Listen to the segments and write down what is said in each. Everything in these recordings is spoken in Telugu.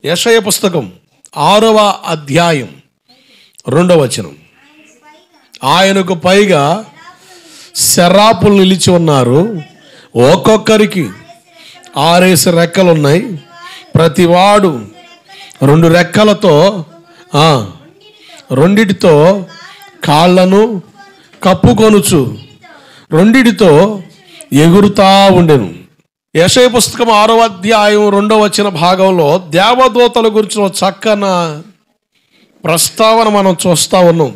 యెషయా పుస్తకం 6వ అధ్యాయం 2వ వచనం. ఆయనకు పైగా శరాపులు నిలిచి ఉన్నారు, ఒక్కొక్కరికి 6 రెక్కలు ఉన్నాయి. ప్రతివాడు 2 రెక్కలతో రెండిటితో కాళ్ళను కప్పుకొనుచు రెండిటితో ఎగురుతా ఉండెను. యెషయా పుస్తకం 6వ అధ్యాయం 2వ వచన భాగంలో దేవదూతల గురించి ఒక చక్కని ప్రస్తావన మనం చూస్తూ ఉన్నాం.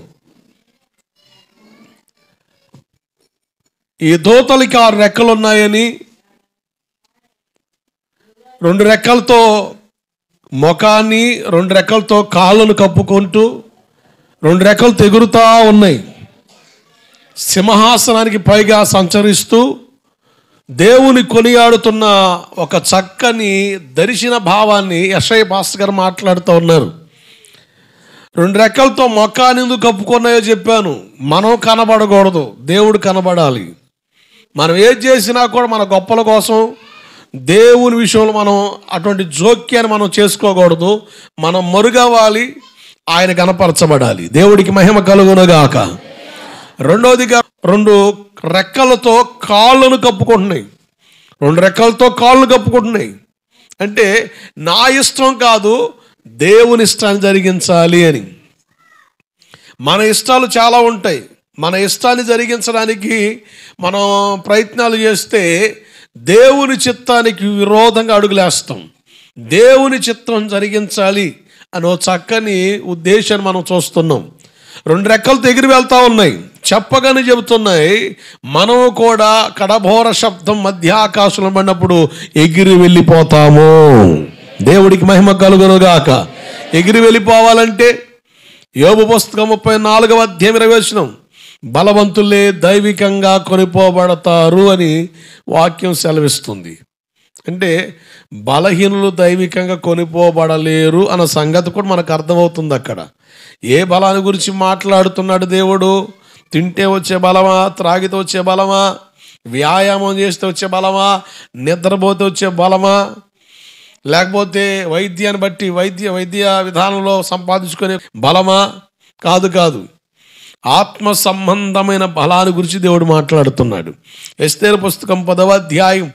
ఈ దూతలకి 6 రెక్కలు ఉన్నాయని, 2 రెక్కలతో ముఖాన్ని 2 రెక్కలతో కాళ్ళను కప్పుకుంటూ 2 రెక్కలతో ఎగురుతూ ఉన్నాయి. సింహాసనానికి పైగా సంచరిస్తూ దేవుని కొనియాడుతున్న ఒక చక్కని దర్శన భావాన్ని యెషయా పాస్టర్ గారు మాట్లాడుతూ ఉన్నారు. 2 రెక్కలతో ముఖాన్ని ఎందుకు కప్పుకున్నాయో చెప్పాను. మనం కనబడకూడదు, దేవుడు కనబడాలి. మనం ఏది చేసినా కూడా మన గొప్పల కోసం దేవుని విషయంలో మనం అటువంటి జోక్యాన్ని మనం చేసుకోకూడదు. మనం మరుగవ్వాలి, ఆయన కనపరచబడాలి. దేవుడికి మహిమ కలుగునుగాక. రెండోదిగా 2 రెక్కలతో కాళ్ళను కప్పుకుంటున్నాయి. 2 రెక్కలతో కాళ్ళు కప్పుకుంటున్నాయి అంటే నా ఇష్టం కాదు, దేవుని ఇష్టాన్ని జరిగించాలి అని. మన ఇష్టాలు చాలా ఉంటాయి. మన ఇష్టాన్ని జరిగించడానికి మనం ప్రయత్నాలు చేస్తే దేవుని చిత్తానికి విరోధంగా అడుగులేస్తాం. దేవుని చిత్తం జరిగించాలి అనే చక్కని ఉద్దేశాన్ని మనం చూస్తున్నాం. 2 రెక్కలతో ఎగిరి వెళ్తూ ఉన్నాయి, చెప్పగానే చెబుతున్నాయి. మనం కూడా కడభోర శబ్దం మధ్య ఆకాశంలో పడినప్పుడు ఎగిరి వెళ్ళిపోతాము. దేవుడికి మహిమ కలుగునుగాక. ఎగిరి వెళ్ళిపోవాలంటే యోబు పుస్తకం 34వ అధ్యాయం 20వ వచనం, బలవంతులే దైవికంగా కొనిపోబడతారు అని వాక్యం సెలవిస్తుంది. అంటే బలహీనులు దైవికంగా కొనిపోబడలేరు అన్న సంగతి కూడా మనకు అర్థమవుతుంది. అక్కడ ఏ బలాన్ని గురించి మాట్లాడుతున్నాడు దేవుడు? తింటే వచ్చే బలమా, త్రాగితే వచ్చే బలమా, వ్యాయామం చేస్తే వచ్చే బలమా, నిద్రపోతే వచ్చే బలమా, లేకపోతే వైద్యాన్ని బట్టి వైద్య విధానంలో సంపాదించుకునే బలమా? కాదు. ఆత్మ సంబంధమైన బలాన్ని గురించి దేవుడు మాట్లాడుతున్నాడు. ఎస్తేరు పుస్తకం 10వ అధ్యాయం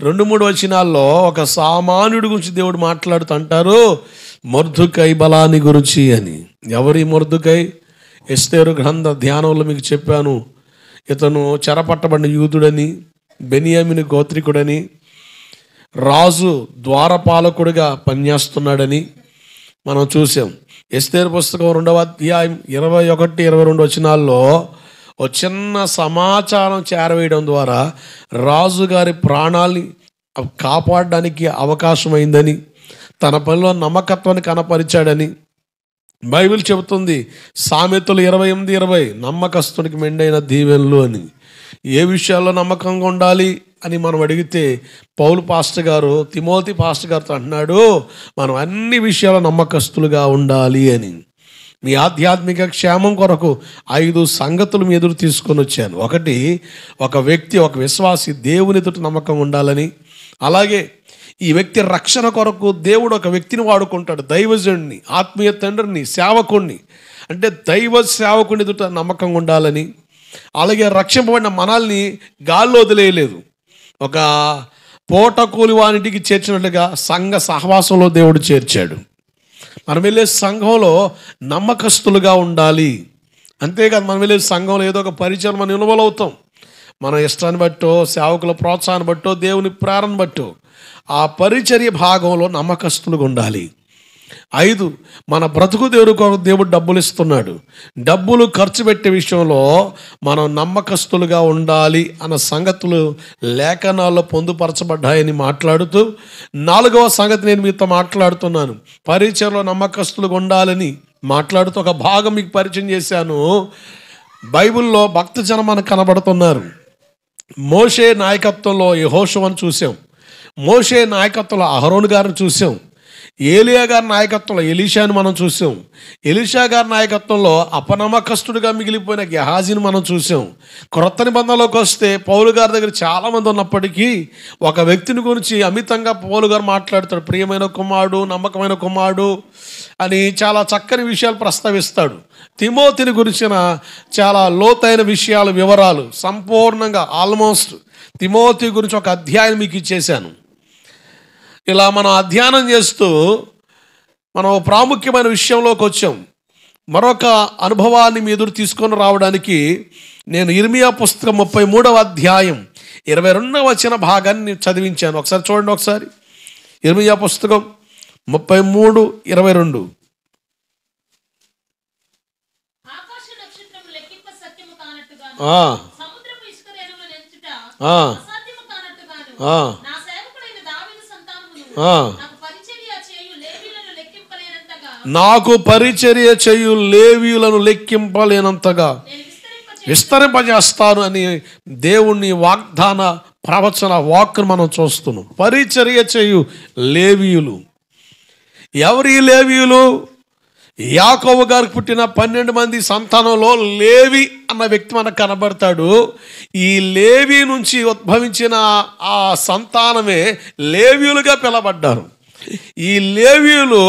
2-3 వచనాల్లో ఒక సామాన్యుడి గురించి దేవుడు మాట్లాడుతుంటారు, మొర్దుకై బలాన్ని గురించి అని. ఎవరి మొర్దుకై? ఎస్తేరు గ్రంథ ధ్యానంలో మీకు చెప్పాను. ఇతను చెరపట్టబడిన యూదుడని, బెన్యామీను గోత్రికుడని, రాజు ద్వారపాలకుడిగా పనిచేస్తున్నాడని మనం చూసాం. ఎస్తేరు పుస్తకం 2వ అధ్యాయం 21-22 వచనాల్లో ఒక చిన్న సమాచారం చేరవేయడం ద్వారా రాజుగారి ప్రాణాల్ని కాపాడడానికి అవకాశమైందని, తన పనిలో నమ్మకత్వాన్ని కనపరిచాడని బైబిల్ చెబుతుంది. సామెతలు 28:20 నమ్మకస్తునికి మెండైన దీవెనలు అని. ఏ విషయాల్లో నమ్మకంగా ఉండాలి అని మనం అడిగితే పౌలు పాస్టర్ గారు తిమోతి పాస్టర్ గారితో అంటున్నాడు, మనం అన్ని విషయాల్లో నమ్మకస్తులుగా ఉండాలి అని. మీ ఆధ్యాత్మిక క్షేమం కొరకు 5 సంగతులు మీ ఎదురు తీసుకొని వచ్చాను. ఒకటి, ఒక వ్యక్తి, ఒక విశ్వాసి దేవుని ఎదుట నమ్మకంగా ఉండాలని. అలాగే ఈ వ్యక్తి రక్షణ కొరకు దేవుడు ఒక వ్యక్తిని వాడుకుంటాడు, దైవజనుడిని, ఆత్మీయ తండ్రిని, సేవకుణ్ణి. అంటే దైవ సేవకుని ఎదుట నమ్మకంగా ఉండాలని. అలాగే రక్షింపబడిన మనల్ని గాల్లో వదిలేయలేదు. ఒక పూట కూలి వానింటికి చేర్చినట్లుగా సంఘ సహవాసంలో దేవుడు చేర్చాడు. మనం వెళ్ళే సంఘంలో నమ్మకస్తులుగా ఉండాలి. అంతేకాదు, మనం వెళ్ళే సంఘంలో ఏదో ఒక పరిచయం మనం ఇన్వాల్వ్ అవుతాం. మన ఇష్టాన్ని బట్టో, సేవకుల ప్రోత్సాహాన్ని బట్టో, దేవుని ప్రేరణ బట్టో ఆ పరిచర్య భాగంలో నమ్మకస్తులుగా ఉండాలి. 5, మన బ్రతుకు దేవుడు డబ్బులు ఇస్తున్నాడు, డబ్బులు ఖర్చు పెట్టే విషయంలో మనం నమ్మకస్తులుగా ఉండాలి అన్న సంగతులు లేఖనాల్లో పొందుపరచబడ్డాయని మాట్లాడుతూ 4వ సంగతి నేను మీతో మాట్లాడుతున్నాను. పరిచర్యలో నమ్మకస్తులుగా ఉండాలని మాట్లాడుతూ ఒక భాగం మీకు పరిచయం చేశాను. బైబిల్లో భక్తజనం మనకు కనబడుతున్నారు. మోషే నాయకత్వంలో యెహోషువను చూసాం, మోషే నాయకత్వంలో అహరోను గారిని చూసాం. ఏలియా గారి నాయకత్వంలో ఎలీషాని మనం చూసాం. ఎలీషా గారి నాయకత్వంలో అపనమ్మకస్తుడిగా మిగిలిపోయిన గెహాజీని మనం చూసాం. క్రొత్త నిబంధనలోకి వస్తే పౌలు గారి దగ్గర చాలామంది ఉన్నప్పటికీ ఒక వ్యక్తిని గురించి అమితంగా పౌలు గారు మాట్లాడతాడు. ప్రియమైన కుమారుడు, నమ్మకమైన కుమారుడు అని చాలా చక్కని విషయాలు ప్రస్తావిస్తాడు. తిమోతిని గురించిన చాలా లోతైన విషయాలు, వివరాలు సంపూర్ణంగా ఆల్మోస్ట్ తిమోతి గురించి ఒక అధ్యాయం మీకు ఇచ్చేశాను. ఇలా మనం అధ్యయనం చేస్తూ మనం ప్రాముఖ్యమైన విషయంలోకి వచ్చాం. మరొక అనుభవాన్ని మీ ఎదురు తీసుకొని రావడానికి నేను ఇర్మియా పుస్తకం 33వ అధ్యాయం 22వ వచన భాగాన్ని చదివించాను. ఒకసారి చూడండి. ఒకసారి ఇర్మియా పుస్తకం 33:22. నాకు పరిచర్య చేయు లేవీయులను లెక్కింపలేనంతగా విస్తరింపజేస్తాను అని దేవుని వాగ్దాన ప్రవచన వాక్కును మనం చూస్తున్నాం. పరిచర్య చేయు లేవీయులు. ఎవరి లేవీయులు? యాకోబు గారికి పుట్టిన 12 మంది సంతానంలో లేవి అన్న వ్యక్తి మనకు కనబడతాడు. ఈ లేవి నుంచి ఉద్భవించిన ఆ సంతానమే లేవీయులుగా పిలవబడ్డారు. ఈ లేవీయులు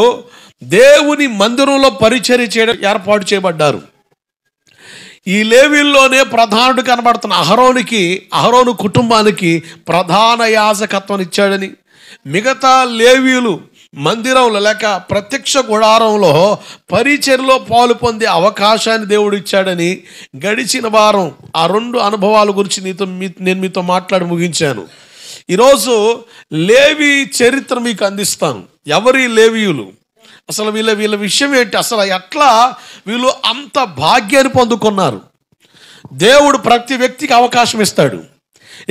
దేవుని మందిరంలో పరిచర్య చేయడం ఏర్పాటు చేయబడ్డారు. ఈ లేవీల్లోనే ప్రధానుడు కనబడుతున్న అహరోను కుటుంబానికి ప్రధాన యాజకత్వం ఇచ్చాడని, మిగతా లేవీయులు మందిరంలో లేక ప్రత్యక్ష గుడారంలో పరిచర్యలో పాలు పొందే అవకాశాన్ని దేవుడు ఇచ్చాడని గడిచిన వారం ఆ 2 అనుభవాల గురించి నేను మీతో మాట్లాడి ముగించాను. ఈరోజు లేవి చరిత్ర మీకు అందిస్తాను. ఎవరి లేవీయులు, అసలు వీళ్ళ విషయం ఏంటి, అసలు ఎట్లా వీళ్ళు అంత భాగ్యాన్ని పొందుకున్నారు. దేవుడు ప్రతి వ్యక్తికి అవకాశం ఇస్తాడు.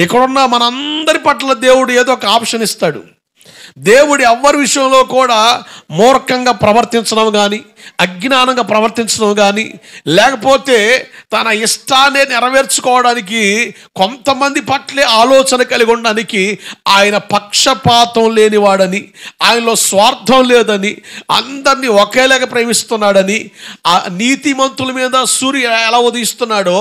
ఇక్కడున్న మనందరి పట్ల దేవుడు ఏదో ఒక ఆప్షన్ ఇస్తాడు. దేవుడు ఎవరి విషయంలో కూడా మూర్ఖంగా ప్రవర్తించడం కానీ, అజ్ఞానంగా ప్రవర్తించడం కానీ, లేకపోతే తన ఇష్టాన్ని నెరవేర్చుకోవడానికి కొంతమంది పట్లే ఆలోచన కలిగి ఉండడానికి ఆయన పక్షపాతం లేనివాడని, ఆయనలో స్వార్థం లేదని, అందరినీ ఒకేలాగా ప్రేమిస్తున్నాడని, ఆ నీతిమంతుల మీద సూర్యుడు ఎలా ఉదయిస్తున్నాడో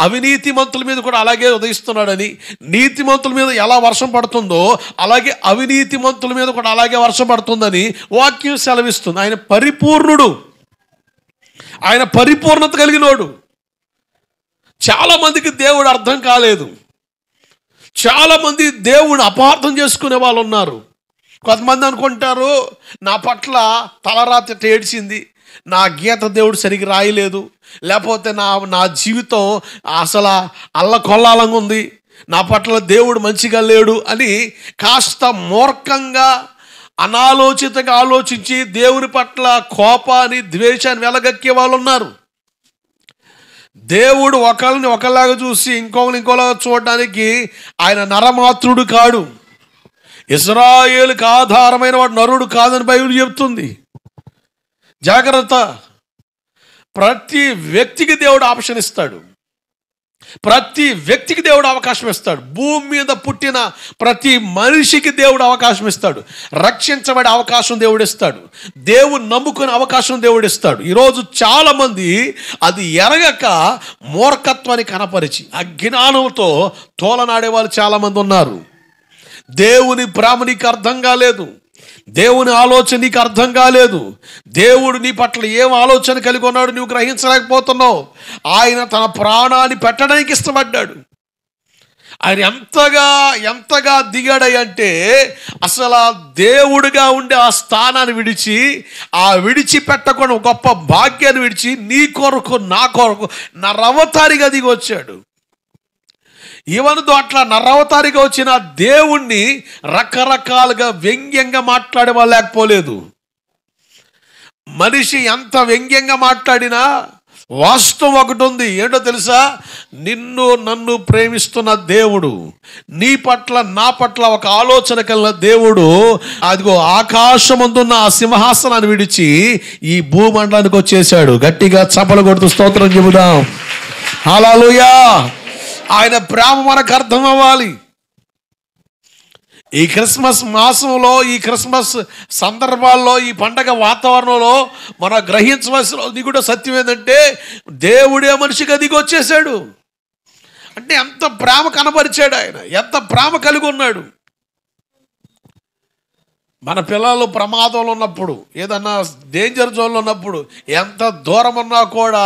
అవినీతిమంతుల మీద కూడా అలాగే ఉదయిస్తున్నాడని, నీతిమంతుల మీద ఎలా వర్షం పడుతుందో అలాగే అవినీతిమంతుల మీద కూడా అలాగే వర్షం పడుతుందని వాక్యం సెలవిస్తుంది. ఆయన పరిపూర్ణుడు, ఆయన పరిపూర్ణత కలిగినోడు. చాలామందికి దేవుడు అర్థం కాలేదు. చాలామంది దేవుడు అపార్థం చేసుకునే వాళ్ళు ఉన్నారు. కొంతమంది అనుకుంటారు, నా పట్ల తలరాతి ఏడ్చింది, నా గీత దేవుడు సరిగ్గా రాయలేదు, లేకపోతే నా జీవితం అసలు అల్లకొల్లాలంగా ఉంది, నా పట్ల దేవుడు మంచిగా లేడు అని కాస్త మూర్ఖంగా అనాలోచితంగా ఆలోచించి దేవుని పట్ల కోపాన్ని, ద్వేషాన్ని వెలగక్కే వాళ్ళు ఉన్నారు. దేవుడు ఒకరిని ఒకలాగా చూసి ఇంకోలాగా చూడడానికి ఆయన నరమాత్రుడు కాడు. ఇశ్రాయేలుకి ఆధారమైన వాడు నరుడు కాదని బైబిల్ చెప్తుంది. జాగ్రత్త. ప్రతి వ్యక్తికి దేవుడు ఆప్షన్ ఇస్తాడు. ప్రతి వ్యక్తికి దేవుడు అవకాశం ఇస్తాడు. భూమి మీద పుట్టిన ప్రతి మనిషికి దేవుడు అవకాశం ఇస్తాడు. రక్షించబడే అవకాశం దేవుడు ఇస్తాడు. దేవుడు నమ్ముకునే అవకాశం దేవుడు ఇస్తాడు. ఈరోజు చాలామంది అది ఎరగక మూర్ఖత్వాన్ని కనపరిచి అజ్ఞానంతో తోలనాడే వాళ్ళు చాలామంది ఉన్నారు. దేవుని ప్రేమ నీకు అర్థం కాలేదు, దేవుని ఆలోచన నీకు అర్థం కాలేదు, దేవుడు నీ పట్ల ఏం ఆలోచన కలిగి ఉన్నాడు నువ్వు గ్రహించలేకపోతున్నావు. ఆయన తన ప్రాణాన్ని పెట్టడానికి ఇష్టపడ్డాడు. ఆయన ఎంతగా దిగాడంటే అసలు దేవుడిగా ఉండే ఆ స్థానాన్ని విడిచిపెట్టకుండా గొప్ప భాగ్యాన్ని విడిచి నీ కొరకు నా కొరకు నరవతారిగా దిగి వచ్చాడు. ఈవెనతో అట్లా నరవతారిగా వచ్చిన దేవుణ్ణి రకరకాలుగా వ్యంగ్యంగా మాట్లాడే వాళ్ళు లేకపోలేదు. మనిషి ఎంత వ్యంగ్యంగా మాట్లాడినా వాస్తవం ఒకటి ఉంది. ఏంటో తెలుసా? నన్ను ప్రేమిస్తున్న దేవుడు, నీ పట్ల నా పట్ల ఒక ఆలోచన కలిగిన దేవుడు అదిగో ఆకాశమందున్న ఆ సింహాసనాన్ని విడిచి ఈ భూమండలానికి వచ్చేసాడు. గట్టిగా చప్పలు కొడుతూ స్తోత్రం చెబుదాం. హల్లెలూయా. ఆయన ప్రేమ మనకు అర్థం అవ్వాలి. ఈ క్రిస్మస్ మాసంలో, ఈ క్రిస్మస్ సందర్భాల్లో, ఈ పండగ వాతావరణంలో మనం గ్రహించవలసిన కూడా సత్యం ఏంటంటే, దేవుడే మనిషిగా దిగి వచ్చేసాడు. అంటే ఎంత ప్రేమ కనపరిచాడు ఆయన, ఎంత ప్రేమ కలిగి ఉన్నాడు. మన పిల్లలు ప్రమాదంలో ఉన్నప్పుడు, ఏదన్నా డేంజర్ జోన్లో ఉన్నప్పుడు ఎంత దూరం ఉన్నా కూడా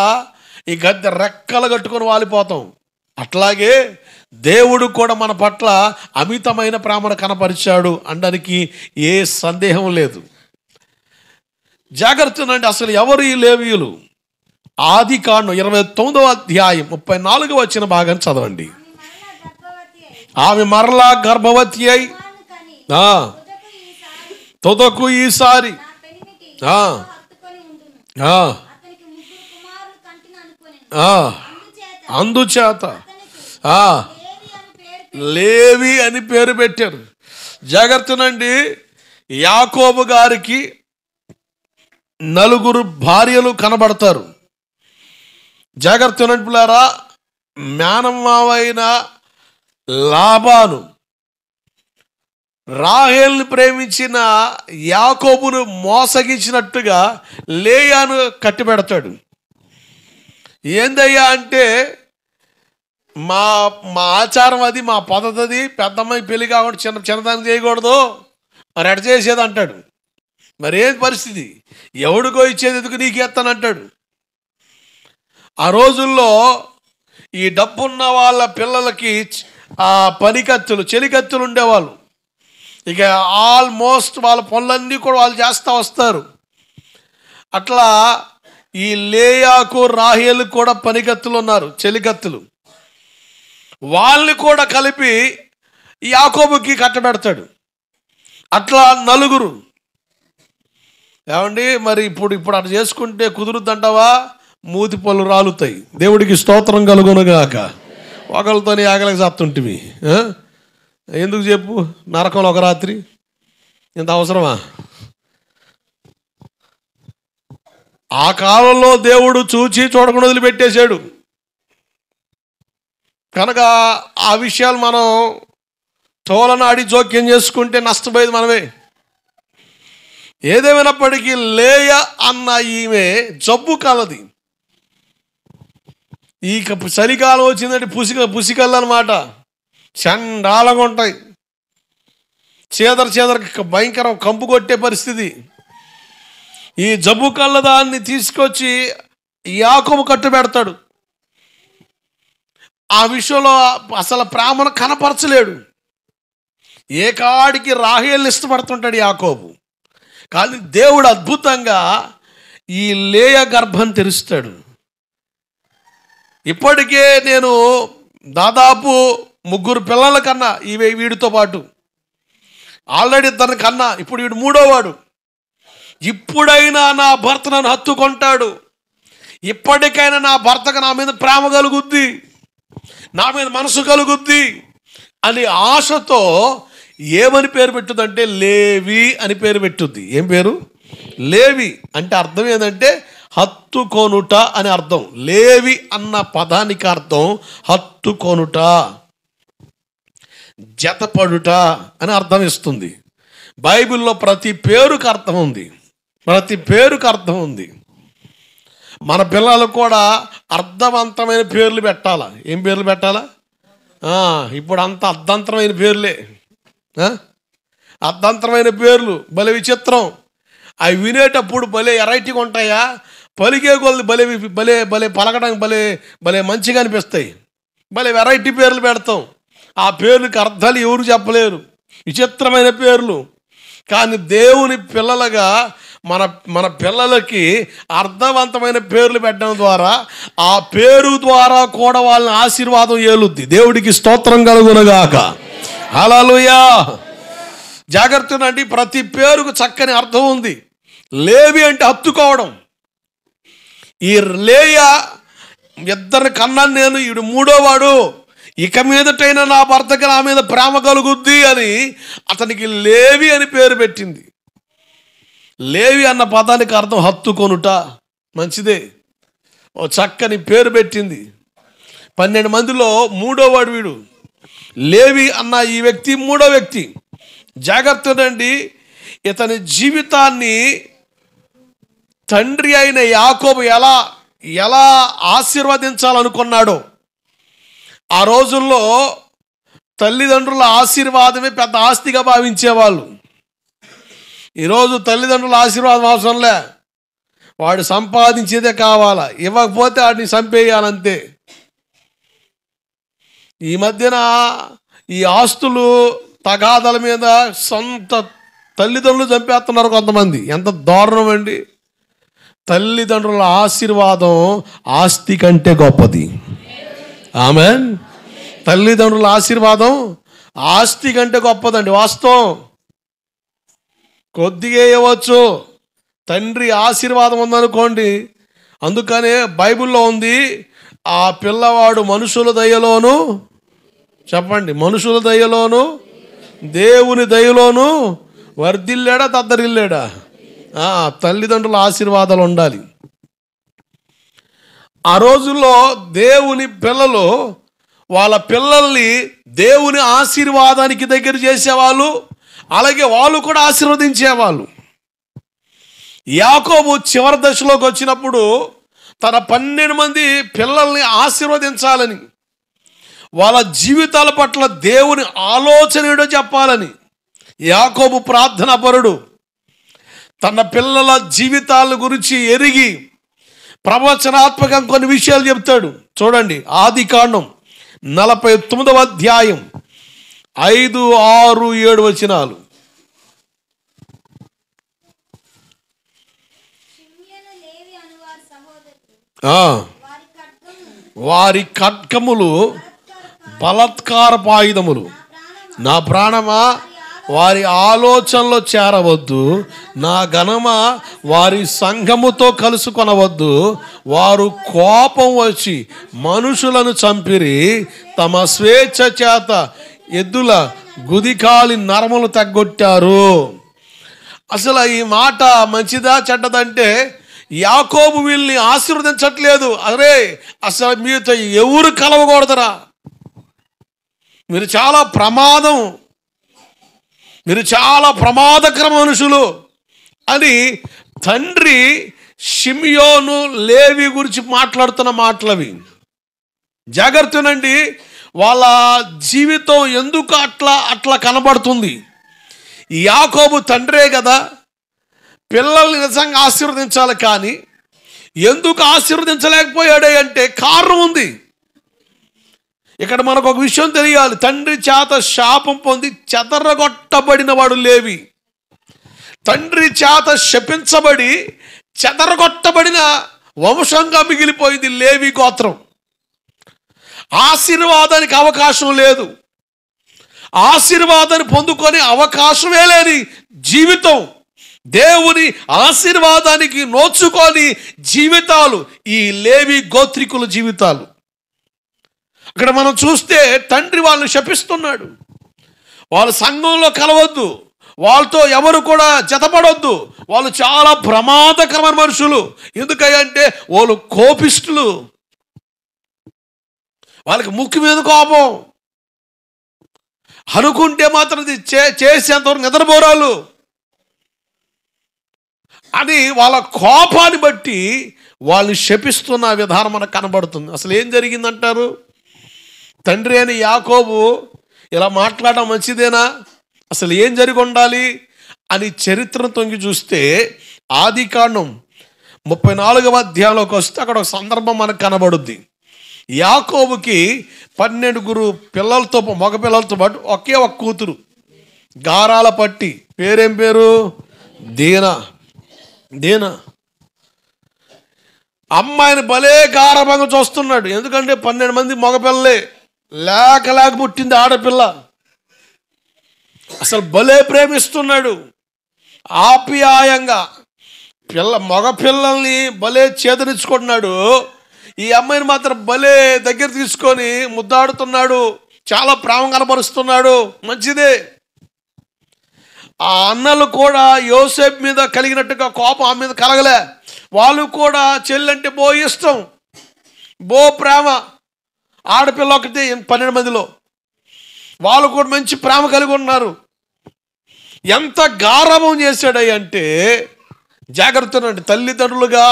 ఈ గద్దె రెక్కలు కట్టుకొని వాలిపోతాం. అట్లాగే దేవుడు కూడా మన పట్ల అమితమైన ప్రేమను కనపరిచాడు అనడానికి ఏ సందేహం లేదు. జాగ్రత్తనండి, అసలు ఎవరు ఈ లేవీయులు? ఆదికాండం 29వ అధ్యాయం 34వ వచన భాగం చదవండి. ఆమె మరలా గర్భవతి అయి తొదకు ఈసారి అందుచేత లేవి అని పేరు పెట్టారు. జాగ్రత్తనండి, యాకోబు గారికి 4 భార్యలు కనబడతారు. జాగ్రత్తనండి పిల్లారా, మేనమావైన లాబాను రాహేల్ని ప్రేమించిన యాకోబును మోసగించినట్టుగా లేయాను కట్టిపెడతాడు. ఏందయ్యా అంటే, మా ఆచారం అది, మా పద్ధతి అది, పెద్దమ్మాయి పెళ్లి కాకుండా చిన్నదాన్ని చేయకూడదు, మరి ఎడ చేసేది అంటాడు. మరి ఏది పరిస్థితి? ఎవడికో ఇచ్చేది ఎందుకు నీకు ఎత్తానంటాడు. ఆ రోజుల్లో ఈ డబ్బున్న వాళ్ళ పిల్లలకి ఆ పనికత్తులు, చెలికత్తులు ఉండేవాళ్ళు. ఇక ఆల్మోస్ట్ వాళ్ళ పనులన్నీ కూడా వాళ్ళు చేస్తూ వస్తారు. అట్లా ఈ లేయాకు రాహేలు కూడా పనికత్తులు ఉన్నారు, చెలికత్తులు. వాళ్ళని కూడా కలిపి యాకోబుకి కట్టబెడతాడు. అట్లా 4. ఏమండి, మరి ఇప్పుడు అట్లా చేసుకుంటే కుదురుద్దంటావా? మూతి పళ్ళు రాలుతాయి. దేవుడికి స్తోత్రం కలుగునుగాక. ఒకరితోని ఆగలికి సత్తుంటివి ఎందుకు చెప్పు? నరకంలో ఒక రాత్రి ఇంత అవసరమా? ఆ కాలంలో దేవుడు చూచి చూడకుండా వదిలిపెట్టేశాడు. కనుక ఆ విషయాలు మనం తోలనాడి జోక్యం చేసుకుంటే నష్టపోయేది మనమే. ఏదేమైనప్పటికీ లేయ అన్న ఈమె జబ్బు కలది. ఈ చలికాలం వచ్చిందంటే పుసికల్లు అనమాట, చండాలంగా ఉంటాయి. చీదర భయంకరం కంపు కొట్టే పరిస్థితి. ఈ జబ్బు కళ్ళ దాన్ని తీసుకొచ్చి యాకోబు కట్టుబెడతాడు. ఆ విషయంలో అసలు ప్రేమను కనపరచలేడు. ఏ కాడికి రాహేల్ని ఇష్టపడుతుంటాడు యాకోబు. కానీ దేవుడు అద్భుతంగా ఈ లేయ గర్భం తెరుస్తాడు. ఇప్పటికే నేను దాదాపు 3 పిల్లల కన్నా వీడితో పాటు ఆల్రెడీ 2 కన్నా, ఇప్పుడు వీడు 3వ. ఇప్పుడైనా నా భర్త నన్ను హత్తుకుంటాడు, ఇప్పటికైనా నా భర్తకు నా మీద ప్రేమ కలుగుద్ది, నా మీద మనసు కలుగుద్ది అని ఆశతో ఏమని పేరు పెట్టుద్దంటే లేవి అని పేరు పెట్టుద్ది. ఏం పేరు? లేవి అంటే అర్థం ఏంటంటే హత్తుకొనుట అని అర్థం. లేవి అన్న పదానికి అర్థం హత్తుకొనుట, జతపడుట అని అర్థం ఇస్తుంది. బైబిల్లో ప్రతి పేరుకు అర్థం ఉంది, ప్రతి పేరుకు అర్థం ఉంది. మన పిల్లలు కూడా అర్థవంతమైన పేర్లు పెట్టాలా. ఏం పేర్లు పెట్టాలా? ఇప్పుడు అంత అర్ధంతరమైన పేర్లే, అర్ధంతరమైన పేర్లు, భలే విచిత్రం. అవి వినేటప్పుడు భలే వెరైటీగా ఉంటాయా, పలికే కొద్ది భలే భలే భలే పలకడానికి భలే భలే మంచిగా అనిపిస్తాయి. భలే వెరైటీ పేర్లు పెడతాం. ఆ పేర్లకి అర్థాలు ఎవరు చెప్పలేరు, విచిత్రమైన పేర్లు. కానీ దేవుని పిల్లలుగా మన పిల్లలకి అర్థవంతమైన పేర్లు పెట్టడం ద్వారా ఆ పేరు ద్వారా కూడా వాళ్ళని ఆశీర్వాదం ఏలుద్ది. దేవుడికి స్తోత్రం కలుగునుగాక. హల్లెలూయా. జాగ్రత్తనండి, ప్రతి పేరుకు చక్కని అర్థం ఉంది. లేవి అంటే హత్తుకోవడం. ఈ లేయ 2 కన్నాను నేను, ఈడు 3వ. ఇక మీదటైనా నా భర్తకి నా మీద ప్రేమ కలుగుద్ది అని అతనికి లేవి అని పేరు పెట్టింది. లేవి అన్న పదానికి అర్థం హత్తుకొనుట. మంచిదే, ఓ చక్కని పేరు పెట్టింది. 12 మందిలో 3వ వీడు. లేవి అన్న ఈ వ్యక్తి 3వ వ్యక్తి. జాగ్రత్తనండి. ఇతని జీవితాన్ని తండ్రి అయిన యాకోబు ఎలా ఎలా ఆశీర్వదించాలనుకున్నాడో. ఆ రోజుల్లో తల్లిదండ్రుల ఆశీర్వాదమే పెద్ద ఆస్తిగా భావించేవాళ్ళు. ఈరోజు తల్లిదండ్రుల ఆశీర్వాదం అవసరంలే, వాడు సంపాదించేదే కావాలా, ఇవ్వకపోతే వాడిని చంపేయాలంతే. ఈ మధ్యన ఈ ఆస్తులు తగాదాల మీద సొంత తల్లిదండ్రులు చంపేస్తున్నారు కొంతమంది. ఎంత దారుణం అండి. తల్లిదండ్రుల ఆశీర్వాదం ఆస్తి కంటే గొప్పది. ఆమెన్. తల్లిదండ్రుల ఆశీర్వాదం ఆస్తి కంటే గొప్పదండి. వాస్తవం. కొద్దిగా ఇవ్వచ్చు, తండ్రి ఆశీర్వాదం ఉందనుకోండి. అందుకనే బైబిల్లో ఉంది, ఆ పిల్లవాడు మనుషుల దయలోను, చెప్పండి, మనుషుల దయలోను దేవుని దయలోను వర్ధిల్లాడా తద్దరిల్లాడా? తల్లిదండ్రుల ఆశీర్వాదాలు ఉండాలి. ఆ రోజుల్లో దేవుని పిల్లలు వాళ్ళ పిల్లల్ని దేవుని ఆశీర్వాదానికి దగ్గర చేసేవాళ్ళు, అలాగే వాళ్ళు కూడా ఆశీర్వదించేవాళ్ళు. యాకోబు చివరి దశలోకి వచ్చినప్పుడు తన 12 మంది పిల్లల్ని ఆశీర్వదించాలని, వాళ్ళ జీవితాల పట్ల దేవుని ఆలోచన ఏడో చెప్పాలని యాకోబు ప్రార్థనాపరుడు. తన పిల్లల జీవితాల గురించి ఎరిగి ప్రవచనాత్మకం కొన్ని విషయాలు చెప్తాడు. చూడండి, ఆదికాండం 49వ అధ్యాయం 5, 6, 7 వచనాలు. వారి ఖడ్గములు బలాత్కారపు ఆయుధములు. నా ప్రాణమా వారి ఆలోచనలో చేరవద్దు, నా ఘనమా వారి సంఘముతో కలుసుకొనవద్దు. వారు కోపం వచ్చి మనుషులను చంపిరి, తమ స్వేచ్ఛ చేత ఎద్దుల గుదికాలి నరములు తగ్గొట్టారు. అసలు ఈ మాట మంచిదా చెడ్డదంటే యాకోబు వీళ్ళని ఆశీర్వదించట్లేదు. అరే, అసలు మీతో ఎవరు కలవకూడదురా, మీరు చాలా ప్రమాదం, మీరు చాలా ప్రమాదకర మనుషులు అని తండ్రి షిమియోను లేవి గురించి మాట్లాడుతున్న మాటలవి. జాగ్రత్తనండి. వాళ్ళ జీవితం ఎందుకు అట్లా కనబడుతుంది? యాకోబు తండ్రే కదా, పిల్లల్ని నిజంగా ఆశీర్వదించాలి, కానీ ఎందుకు ఆశీర్వదించలేకపోయాడే అంటే కారణం ఉంది. ఇక్కడ మనకు ఒక విషయం తెలియాలి. తండ్రి చేత శాపం పొంది చెదరగొట్టబడిన వాడు లేవి. తండ్రి చేత శపించబడి చెదరగొట్టబడిన వంశంగా మిగిలిపోయింది లేవి గోత్రం. ఆశీర్వాదానికి అవకాశం లేదు, ఆశీర్వాదాన్ని పొందుకొని అవకాశమే లేని జీవితం, దేవుని ఆశీర్వాదానికి నోచుకొని జీవితాలు ఈ లేవి గోత్రికుల జీవితాలు. అక్కడ మనం చూస్తే తండ్రి వాళ్ళని శపిస్తున్నాడు. వాళ్ళ సంఘంలో కలవద్దు, వాళ్ళతో ఎవరు కూడా జతపడొద్దు, వాళ్ళు చాలా ప్రమాదకరమైన మనుషులు. ఎందుకంటే వాళ్ళు కోపిష్టులు, వాళ్ళకి ముక్కు మీద కోపం, అనుకుంటే మాత్రం చేసేంతవరకు నిద్రపోరాలు అని వాళ్ళ కోపాన్ని బట్టి వాళ్ళని శపిస్తున్న విధానం మనకు కనబడుతుంది. అసలు ఏం జరిగిందంటారు? తండ్రి అని యాకోబు ఇలా మాట్లాడడం మంచిదేనా? అసలు ఏం జరిగి ఉండాలి అని చరిత్రను తొంగి చూస్తే ఆదికాండం 34వ అధ్యాయంలోకి వస్తే అక్కడ ఒక సందర్భం మనకు కనబడుద్ది. యాకోబుకి 12 పిల్లలతో, మగ పిల్లలతో పాటు ఒకే ఒక కూతురు, గారాల పట్టి. పేరేం పేరు? దీనా. అమ్మాయిని భలే గారభంగా చూస్తున్నాడు. ఎందుకంటే 12 మంది మగపిల్లలే, లేక పుట్టింది ఆడపిల్ల. అసలు భలే ప్రేమిస్తున్నాడు, ఆప్యాయంగా మగపిల్లల్ని భలే చేదరించుకుంటున్నాడు. ఈ అమ్మాయిని మాత్రం భలే దగ్గర తీసుకొని ముద్దాడుతున్నాడు, చాలా ప్రేమ కనపరుస్తున్నాడు. మంచిదే. ఆ అన్నలు కూడా యోసేపు మీద కలిగినట్టుగా కోపం ఆమె మీద కలగలే. వాళ్ళు కూడా చెల్లంటే బో ఇష్టం, బో ప్రేమ. ఆడపిల్ల ఒకటి 12 మందిలో వాళ్ళు కూడా మంచి ప్రేమ కలిగి ఉన్నారు. ఎంత గారాబం చేశాడయ్య అంటే, జాగ్రత్తనండి, తల్లిదండ్రులుగా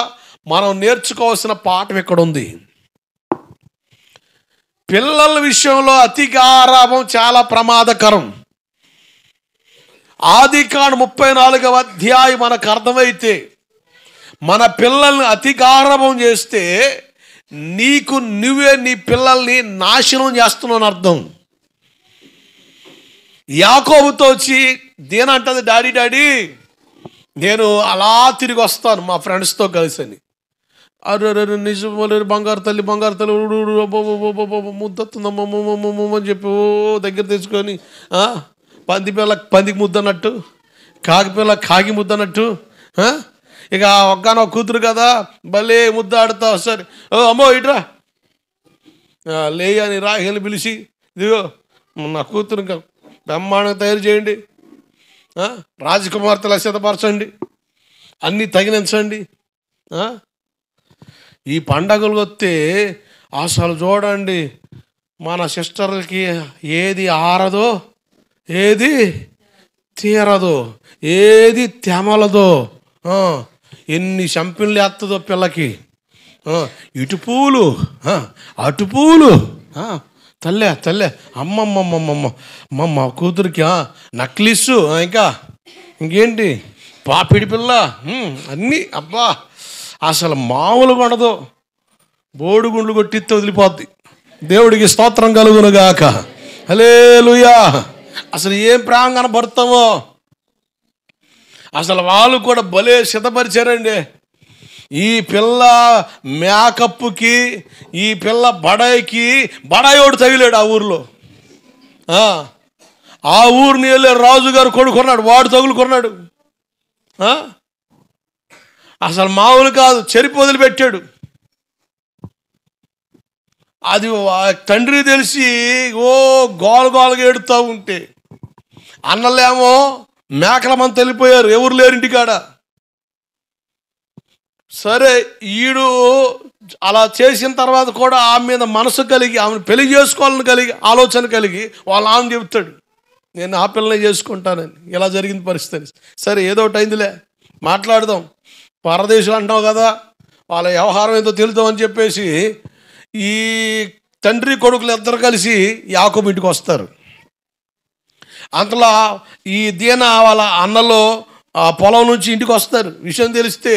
మనం నేర్చుకోవాల్సిన పాఠం ఇక్కడ ఉంది. పిల్లల విషయంలో అతి గారాబం చాలా ప్రమాదకరం. ఆదికాండం 34వ అధ్యాయం మనకు అర్థమైతే, మన పిల్లల్ని అతి గారాబం చేస్తే నీకు నువ్వే నీ పిల్లల్ని నాశనం చేస్తున్నావు అర్థం. యాకోబుతో వచ్చి దేనంటది, డాడీ డాడీ నేను అలా తిరిగి వస్తాను మా ఫ్రెండ్స్తో కలిసి అని. అరే నిజం బంగారు తల్లి ముద్దొస్తుందమ్మమ్మమ్మని చెప్పి దగ్గర తెచ్చుకొని, పంది పిల్ల పందికి ముద్దన్నట్టు, కాకి పిల్ల కాకి ముద్దన్నట్టు, ఇక ఒక్కనొక్క కూతురు కదా భలే ముద్ద ఆడుతావు. సరే అమ్మో ఇట్రా లేయని రాహిని పిలిచి, ఇదిగో నా కూతురు ఇంకా బ్రహ్మాండంగా తయారు చేయండి, రాజకుమార్తెలా సిద్ధపరచండి, అన్నీ తగిలించండి. ఈ పండగలు వస్తే అసలు చూడండి, మన సిస్టర్లకి ఏది ఆరదో, ఏది తీరదో, ఏది తెమలదో, ఎన్ని చంపిన్లు వేస్తుందో పిల్లకి. ఇటు పూలు అటు పూలు, తల్లే తల్లే అమ్మమ్మమ్మమ్మ కూతురికి నక్లిస్సు, ఇంకేంటి పాపిడి పిల్ల, అన్నీ అబ్బా అసలు మామూలుగా ఉండదు. బోడుగుండ్లు కొట్టిస్తే వదిలిపోద్ది. దేవుడికి స్తోత్రం కలుగునుగాక. హల్లెలూయా. అసలు ఏం ప్రేమ కనబడతామో. అసలు వాళ్ళు కూడా భలే సిద్ధపరిచారండి. ఈ పిల్ల మేకప్కి, ఈ పిల్ల బడాయికి, బడాయోడు తగిలాడు ఆ ఊరిలో. ఆ ఊరిని వెళ్ళే రాజుగారు కొడుకున్నాడు, వాడు తగులుకున్నాడు. అసలు మామూలు కాదు, చెరిపి వదిలిపెట్టాడు. అది తండ్రి తెలిసి గోలుగా ఏడుతూ ఉంటే, అన్నలేమో మేకల మంది వెళ్ళిపోయారు, ఎవరు లేరు ఇంటికాడ. సరే ఈడు అలా చేసిన తర్వాత కూడా ఆమె మీద మనసు కలిగి, ఆమెను పెళ్లి చేసుకోవాలని కలిగి ఆలోచన కలిగి వాళ్ళ ఆమె చెబుతాడు, నేను ఆ పిల్లనే చేసుకుంటానని. ఇలా జరిగింది పరిస్థితి. సరే ఏదో ఒకటి అయిందిలే, మాట్లాడదాం, పరదేశులు అంటావు కదా, వాళ్ళ వ్యవహారం ఏదో తెలుద్దామని చెప్పేసి ఈ తండ్రి కొడుకులు ఇద్దరు కలిసి యాకోబు ఇంటికి వస్తారు. అంతలో ఈ దీన వాళ్ళ అన్నలో ఆ పొలం నుంచి ఇంటికి వస్తారు. విషయం తెలిస్తే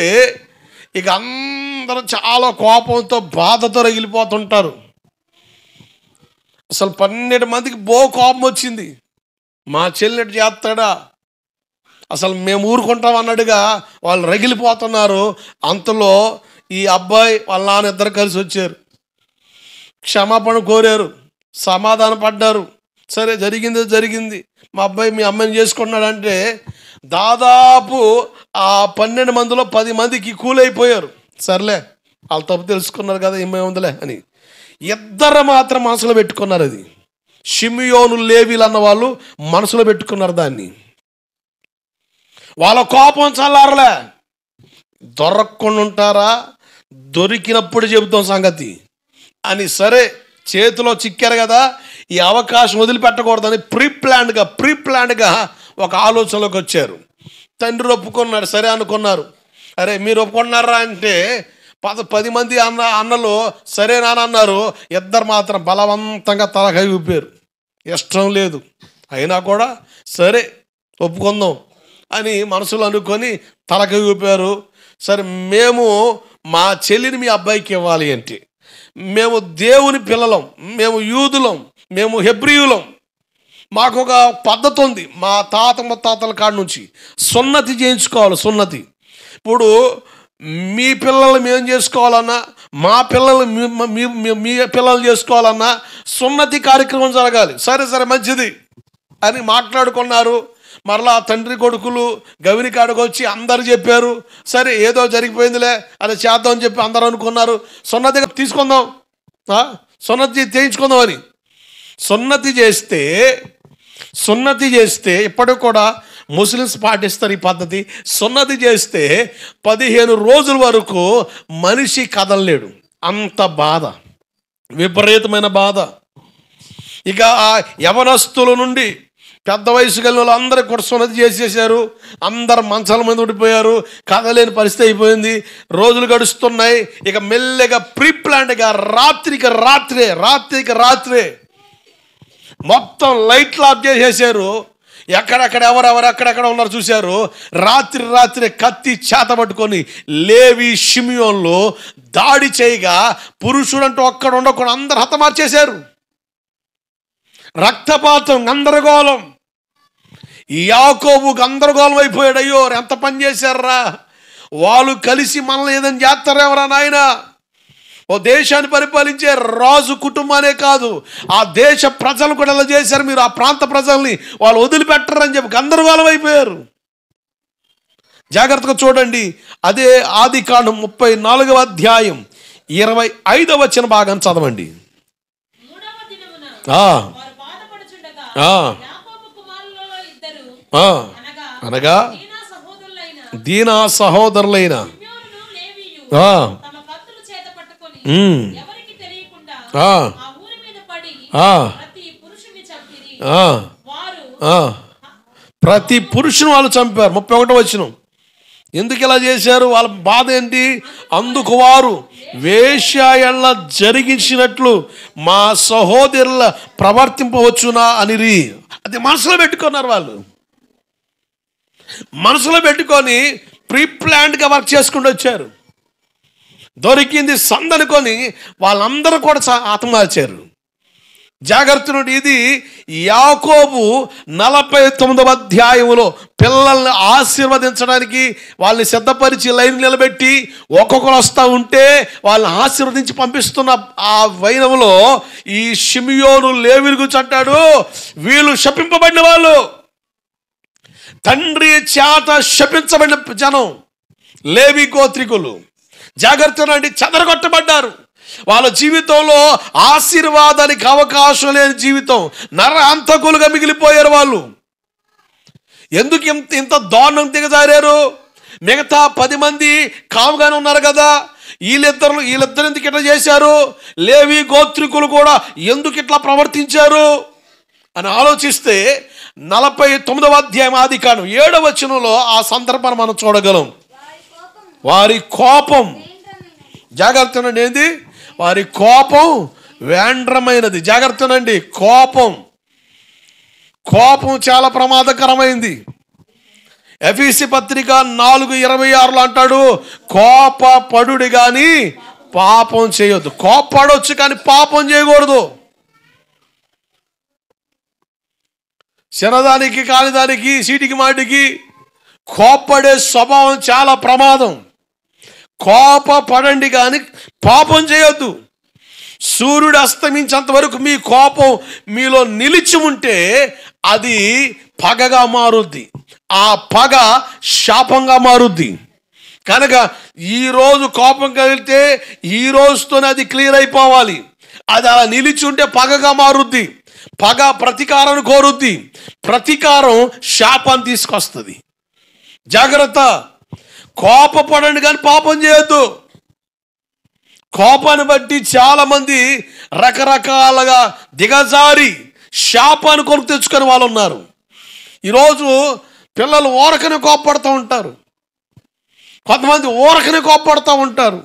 ఇక అందరూ చాలా కోపంతో బాధతో రగిలిపోతుంటారు. అసలు 12 మందికి కోపం వచ్చింది. మా చెల్లెటి చేస్తాడా, అసలు మేము ఊరుకుంటాం అన్నట్టుగా వాళ్ళు రగిలిపోతున్నారు. అంతలో ఈ అబ్బాయి వాళ్ళ నాన్న ఇద్దరు కలిసి వచ్చారు, క్షమాపణ కోరారు, సమాధాన పడ్డారు. సరే జరిగింది, మా అబ్బాయి మీ అమ్మాయిని చేసుకున్నాడంటే దాదాపు ఆ 12 మందిలో 10 మందికి కూలైపోయారు. సర్లే వాళ్ళు తప్పు తెలుసుకున్నారు కదా, ఏమేముందిలే అని. ఇద్దరు మాత్రం మనసులో పెట్టుకున్నారు. అది షిమియోను లేవీలు అన్న వాళ్ళు మనసులో పెట్టుకున్నారు దాన్ని. వాళ్ళ కోపం చల్లారలే. దొరకకుండా ఉంటారా, దొరికినప్పుడు చెబుతాం సంగతి అని. సరే చేతిలో చిక్కారు కదా, ఈ అవకాశం వదిలిపెట్టకూడదని ప్రీ ప్లాన్డ్గా ఒక ఆలోచనలోకి వచ్చారు. తండ్రి ఒప్పుకున్నాడు, సరే అనుకున్నారు. అరే మీరు ఒప్పుకున్నారా అంటే 10 మంది అన్నలు సరే నాన్న అన్నారు. ఇద్దరు మాత్రం బలవంతంగా తలకాయ ఊపారు. ఇష్టం లేదు, అయినా కూడా సరే ఒప్పుకుందాం అని మనసులో అనుకొని తలకాయ ఊపారు. సరే మేము మా చెల్లిని మీ అబ్బాయికి ఇవ్వాలి అంటే, మేము దేవుని పిల్లలం, మేము యూదులం, మేము హెబ్రీయులం, మాకు ఒక పద్ధతి ఉంది. మా తాత ముత్తాతల కాడ నుంచి సున్నతి చేయించుకోవాలి. సున్నతి ఇప్పుడు మీ పిల్లలు మేము చేసుకోవాలన్నా, మా పిల్లలు మీ పిల్లలు చేసుకోవాలన్నా సున్నతి కార్యక్రమం జరగాలి. సరే మంచిది అని మాట్లాడుకున్నారు. మరలా తండ్రి కొడుకులు గవిని కాడికి వచ్చి అందరు చెప్పారు. సరే ఏదో జరిగిపోయిందిలే అది చేద్దామని చెప్పి అందరూ అనుకున్నారు. సున్నతి తీసుకుందాం, సున్నతి చేయించుకుందాం అని. సున్నతి చేస్తే ఇప్పటికి కూడా ముస్లిమ్స్ పాటిస్తారు ఈ పద్ధతి. సున్నతి చేస్తే 15 రోజుల వరకు మనిషి కదలలేడు. అంత బాధ, విపరీతమైన బాధ. ఇక ఆ యవనస్తుల నుండి పెద్ద వయసు కలిగిన వాళ్ళు అందరికి కూడా సున్నతి చేసేసారు. అందరు మంచాల మీద ఉండిపోయారు. కదలేని పరిస్థితి అయిపోయింది. రోజులు గడుస్తున్నాయి. ఇక మెల్లగా ప్రీ ప్లాన్డ్గా రాత్రికి రాత్రే మొత్తం లైట్లు ఆఫ్ చేసేసారు. ఎక్కడెక్కడ ఎక్కడెక్కడ ఉన్నారు చూశారు. రాత్రి కత్తి చేత పట్టుకొని లేవి షిమియోన్లు దాడి చేయగా పురుషుడంటూ ఒక్కడ ఉండకుండా అందరు హతమార్చేశారు. రక్తపాతం, గందరగోళం. యాకోబు గందరగోళం అయిపోయాడు. అయ్యో ఎంత పని చేశారా, వాళ్ళు కలిసి మనల్ని ఏదైనా చేస్తారెవరా నాయన. ఓ దేశాన్ని పరిపాలించే రాజు కుటుంబానే కాదు, ఆ దేశ ప్రజలు కూడా ఎలా చేశారు మీరు, ఆ ప్రాంత ప్రజల్ని వాళ్ళు వదిలిపెట్టరని చెప్పి గందరగోళం అయిపోయారు. జాగ్రత్తగా చూడండి. అదే ఆదికాండం 34వ అధ్యాయం 25వ వచన భాగం చదవండి. అనగా దీనా సహోదరులైన ప్రతి పురుషుని వాళ్ళు చంపారు. 31వ వచనం. ఎందుకు ఇలా చేశారు, వాళ్ళ బాధ ఏంటి? అందుకు వారు వేశ్యాయళ్ళ జరిగించినట్లు మా సహోదరుల ప్రవర్తింపవచ్చునా అనిరి. అది మనసులో పెట్టుకున్నారు. వాళ్ళు మనసులో పెట్టుకొని ప్రీ ప్లాన్డ్గా వర్క్ చేసుకుంటూ వచ్చారు. దొరికింది సందనుకొని వాళ్ళందరూ కూడా ఆత్మహత్యారు. జాగ్రత్త నుండి. ఇది యాకోబు 49వ అధ్యాయంలో పిల్లల్ని ఆశీర్వదించడానికి వాళ్ళని సిద్ధపరిచి లైన్ నిలబెట్టి ఒక్కొక్కరు వస్తూ ఉంటే వాళ్ళని ఆశీర్వదించి పంపిస్తున్న ఆ వైనంలో ఈ షిమియోను లేవీల గురించి అంటాడు, వీళ్ళు శపింపబడిన వాళ్ళు, తండ్రి చేత శపించబడిన జనం లేవి గోత్రికులు. జాగ్రత్త నుండి చెదరగొట్టబడ్డారు. వాళ్ళ జీవితంలో ఆశీర్వాదానికి అవకాశం లేని జీవితం, నర అంతకులుగా మిగిలిపోయారు వాళ్ళు. ఎందుకు ఇంత దారుణం దిగజారారు? మిగతా 10 మంది కాముగానే ఉన్నారు కదా, వీళ్ళిద్దరు ఎందుకు ఇట్లా చేశారు? లేవి గోత్రికులు కూడా ఎందుకు ఇట్లా ప్రవర్తించారు అని ఆలోచిస్తే 49వ అధ్యాయం ఆదికాండం 7వ వచనంలో ఆ సందర్భాన్ని మనం చూడగలం. వారి కోపం, జాగ్రత్తనండి, ఏంది? వారి కోపం వేండ్రమైనది. జాగ్రత్తనండి. కోపం చాలా ప్రమాదకరమైంది. ఎఫెసీ పత్రిక 4:26 అంటాడు, కోపపడుడి కానీ పాపం చేయొద్దు. కోపపడవచ్చు కానీ పాపం చేయకూడదు. శనదానికి కానిదానికి సీటికి మాటికి కోపపడే స్వభావం చాలా ప్రమాదం. కోపపడండి కానీ పాపం చేయొద్దు. సూర్యుడు అస్తమించేంత వరకు మీ కోపం మీలో నిలిచి ఉంటే అది పగగా మారుద్ది. ఆ పగ శాపంగా మారుద్ది. కనుక ఈరోజు కోపం కలిగితే ఈ రోజుతోనే అది క్లియర్ అయిపోవాలి. అది అలా నిలిచి ఉంటే పగగా మారుద్ది. పగ ప్రతీకారాన్ని కోరుద్ది. ప్రతీకారం శాపాన్ని తీసుకొస్తుంది. జాగ్రత్త. కోపపడండి కానీ పాపం చేయొద్దు. కోపాన్ని బట్టి చాలామంది రకరకాలుగా దిగజారి శాపాన్ని కొరకు తెచ్చుకొని వాళ్ళు ఉన్నారు. ఈరోజు పిల్లలు ఊరకనే కోపపడుతూ ఉంటారు. కొంతమంది ఊరకనే కోపపడుతూ ఉంటారు.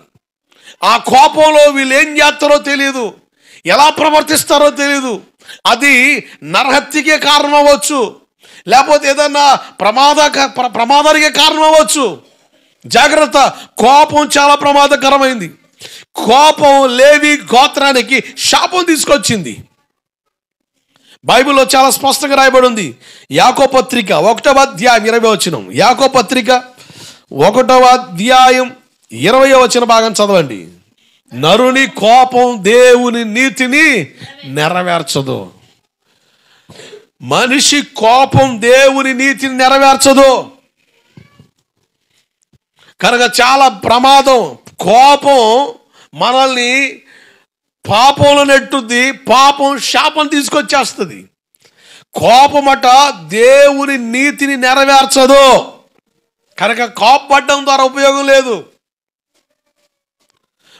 ఆ కోపంలో వీళ్ళు ఏం చేస్తారో తెలియదు, ఎలా ప్రవర్తిస్తారో తెలియదు. అది నరహత్యకే కారణం అవ్వచ్చు, లేకపోతే ఏదన్నా ప్రమాదానికే కారణం అవ్వచ్చు. జాగ్రత్త. కోపం చాలా ప్రమాదకరమైంది. కోపం లేవి గోత్రానికి శాపం తీసుకొచ్చింది. బైబిల్లో చాలా స్పష్టంగా రాయబడి ఉంది. యాకోబు పత్రిక 1వ అధ్యాయం 20వ వచనం. యాకోబు పత్రిక 1వ అధ్యాయం 20వ వచన భాగం చదవండి. నరుని కోపం దేవుని నీతిని నెరవేర్చదు. మనిషి కోపం దేవుని నీతిని నెరవేర్చదు. కనుక చాలా ప్రమాదం. కోపం మనల్ని పాపంలో నెట్టుద్ది. పాపం శాపం తీసుకొచ్చేస్తుంది. కోపమట దేవుని నీతిని నెరవేర్చదు. కనుక కోపపడడం ద్వారా ఉపయోగం లేదు.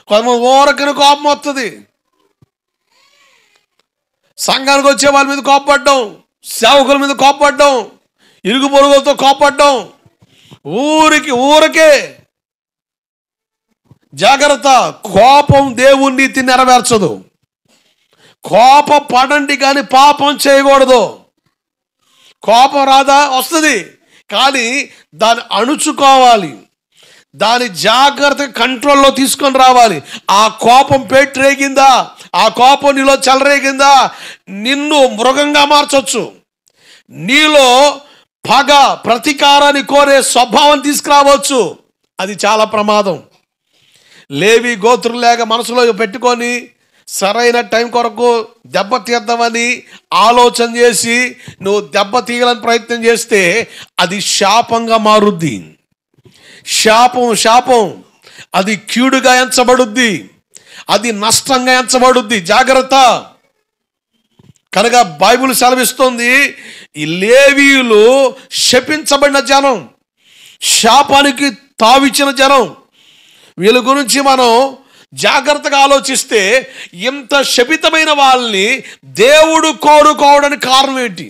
కొంతమంది ఊరకని కోపం వస్తుంది. సంఘానికి వచ్చే వాళ్ళ మీద కోపపడ్డం, సేవకుల మీద కోపపడ్డం, ఇరుగు పొరుగులతో కోపపడ్డం, ఊరికే జాగ్రత్త. కోపం దేవుని నీతి నెరవేర్చదు. కోపపడండి కానీ పాపం చేయకూడదు. కోపం రాదా? వస్తుంది, కానీ దాన్ని అణుచుకోవాలి, దాని జాగ్రత్తగా కంట్రోల్లో తీసుకొని రావాలి. ఆ కోపం పెట్టరేగిందా, ఆ కోపం నీలో చెలరేగిందా, నిన్ను మృగంగా మార్చొచ్చు. నీలో పగ, ప్రతీకారాన్ని కోరే స్వభావం తీసుకురావచ్చు. అది చాలా ప్రమాదం. లేవి గోత్రం లేక మనసులో పెట్టుకొని సరైన టైం కొరకు దెబ్బతీద్దామని ఆలోచన చేసి నువ్వు దెబ్బతీయాలని ప్రయత్నం చేస్తే అది శాపంగా మారుద్ది. శాపం అది కీడుగా ఎంచబడుద్ది, అది నష్టంగా ఎంచబడుద్ది. జాగ్రత్త. కనుక బైబిల్ సెలవిస్తుంది, ఈ లేవీయులు శపించబడిన జనం, శాపానికి తావిచ్చిన జనం. వీళ్ళ గురించి మనం జాగ్రత్తగా ఆలోచిస్తే ఇంత శపితమైన వాళ్ళని దేవుడు కోరుకోవడానికి కారణం ఏంటి?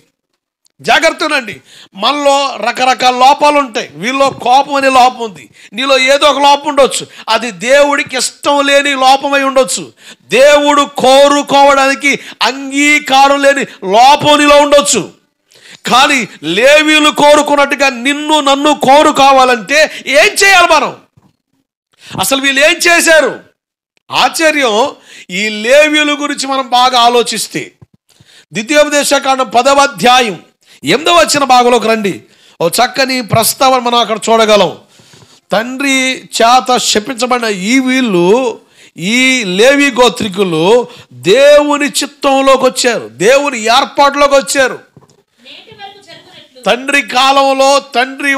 జాగ్రత్తనండి. మనలో రకరకాల లోపాలు ఉంటాయి. వీళ్ళలో కోపం అనే లోపం ఉంది. నీలో ఏదో ఒక లోపం ఉండొచ్చు. అది దేవుడికి ఇష్టం లేని లోపమై ఉండొచ్చు. దేవుడు కోరుకోవడానికి అంగీకారం లేని లోపం నీలో ఉండొచ్చు. కానీ లేవీయులు కోరుకున్నట్టుగా నిన్ను నన్ను కోరుకోవాలంటే ఏం చేయాలి మనం? అసలు వీళ్ళు ఏం చేశారు? ఆశ్చర్యం. ఈ లేవీయుల గురించి మనం బాగా ఆలోచిస్తే ద్వితీయోపదేశకాండం 10వ అధ్యాయం 8వ వచన భాగంలోకి రండి. ఓ చక్కని ప్రస్తావన మనం అక్కడ చూడగలం. తండ్రి చేత శపించబడిన ఈ లేవి గోత్రికులు దేవుని చిత్తంలోకి వచ్చారు, దేవుని ఏర్పాటులోకి వచ్చారు. తండ్రి కాలంలో తండ్రి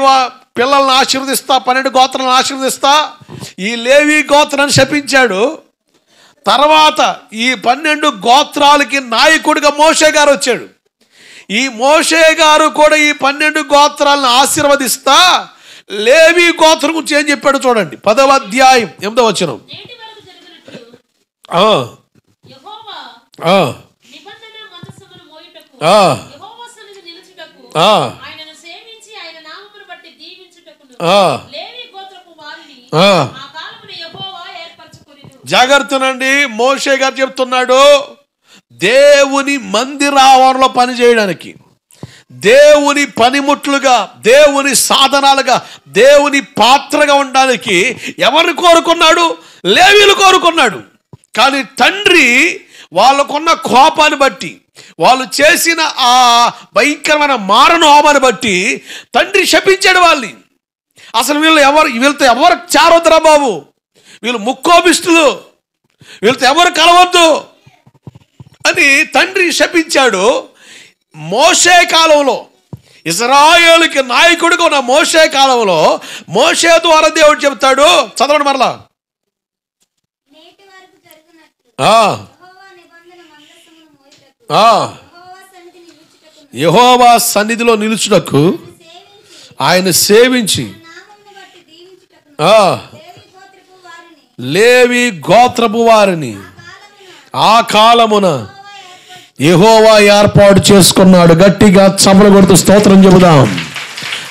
పిల్లల్ని ఆశీర్వదిస్తా, 12 గోత్రాలను ఆశీర్వదిస్తా ఈ లేవి గోత్రాన్ని శపించాడు. తర్వాత ఈ 12 గోత్రాలకి నాయకుడిగా మోషే గారు వచ్చాడు. ఈ మోషే గారు కూడా ఈ 12 గోత్రాలను ఆశీర్వదిస్తా లేవి గోత్రం గురించి ఏం చెప్పాడు చూడండి. 10వ అధ్యాయం 8వ వచనం. జాగ్రత్తనండి. మోషే గారు చెప్తున్నాడు, దేవుని మందిరావరణలో పని చేయడానికి, దేవుని పనిముట్లుగా, దేవుని సాధనాలుగా, దేవుని పాత్రగా ఉండడానికి ఎవరిని కోరుకున్నాడు? లేవీయులు కోరుకున్నాడు. కానీ తండ్రి వాళ్ళకున్న కోపాన్ని బట్టి, వాళ్ళు చేసిన ఆ భయంకరమైన మారణ హోమాన్ని బట్టి తండ్రి శపించాడు వాళ్ళని. అసలు వీళ్ళతో ఎవరు చేరొద్దురా బాబు, వీళ్ళు ముక్కోపిస్తులు, వీళ్ళతో ఎవరు కలవద్దు అని తండ్రి శపించాడు. మోషే కాలంలో, ఇశ్రాయేలుకి నాయకుడిగా ఉన్న మోషే కాలంలో మోషే ద్వారా దేవుడు చెప్తాడు. చదవండి మరలా. యెహోవా సన్నిధిలో నిలుచుటకు, ఆయన సేవించి లేవి గోత్రపు వారిని ఆ కాలమున యెహోవా ఏర్పాటు చేసుకున్నాడు. గట్టిగా చప్పలు కొడుతూ స్తోత్రం చెబుదాం.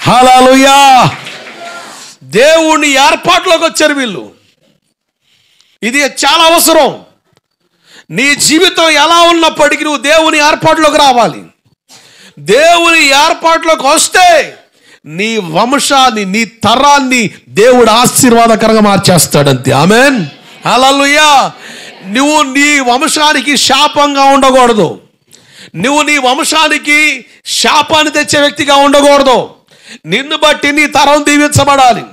హల్లెలూయా. దేవుని ఏర్పాటులోకి వచ్చారు వీళ్ళు. ఇది చాలా అవసరం. నీ జీవితం ఎలా ఉన్నప్పటికీ నువ్వు దేవుని ఏర్పాటులోకి రావాలి. దేవుని ఏర్పాటులోకి వస్తే నీ వంశాన్ని, నీ తరాన్ని దేవుడు ఆశీర్వాదకరంగా మార్చేస్తాడంతే. ఆమెన్. హల్లెలూయా. నువ్వు నీ వంశానికి శాపంగా ఉండకూడదు. నువ్వు నీ వంశానికి శాపాన్ని తెచ్చే వ్యక్తిగా ఉండకూడదు. నిన్ను బట్టి నీ తరం దీవించబడాలి,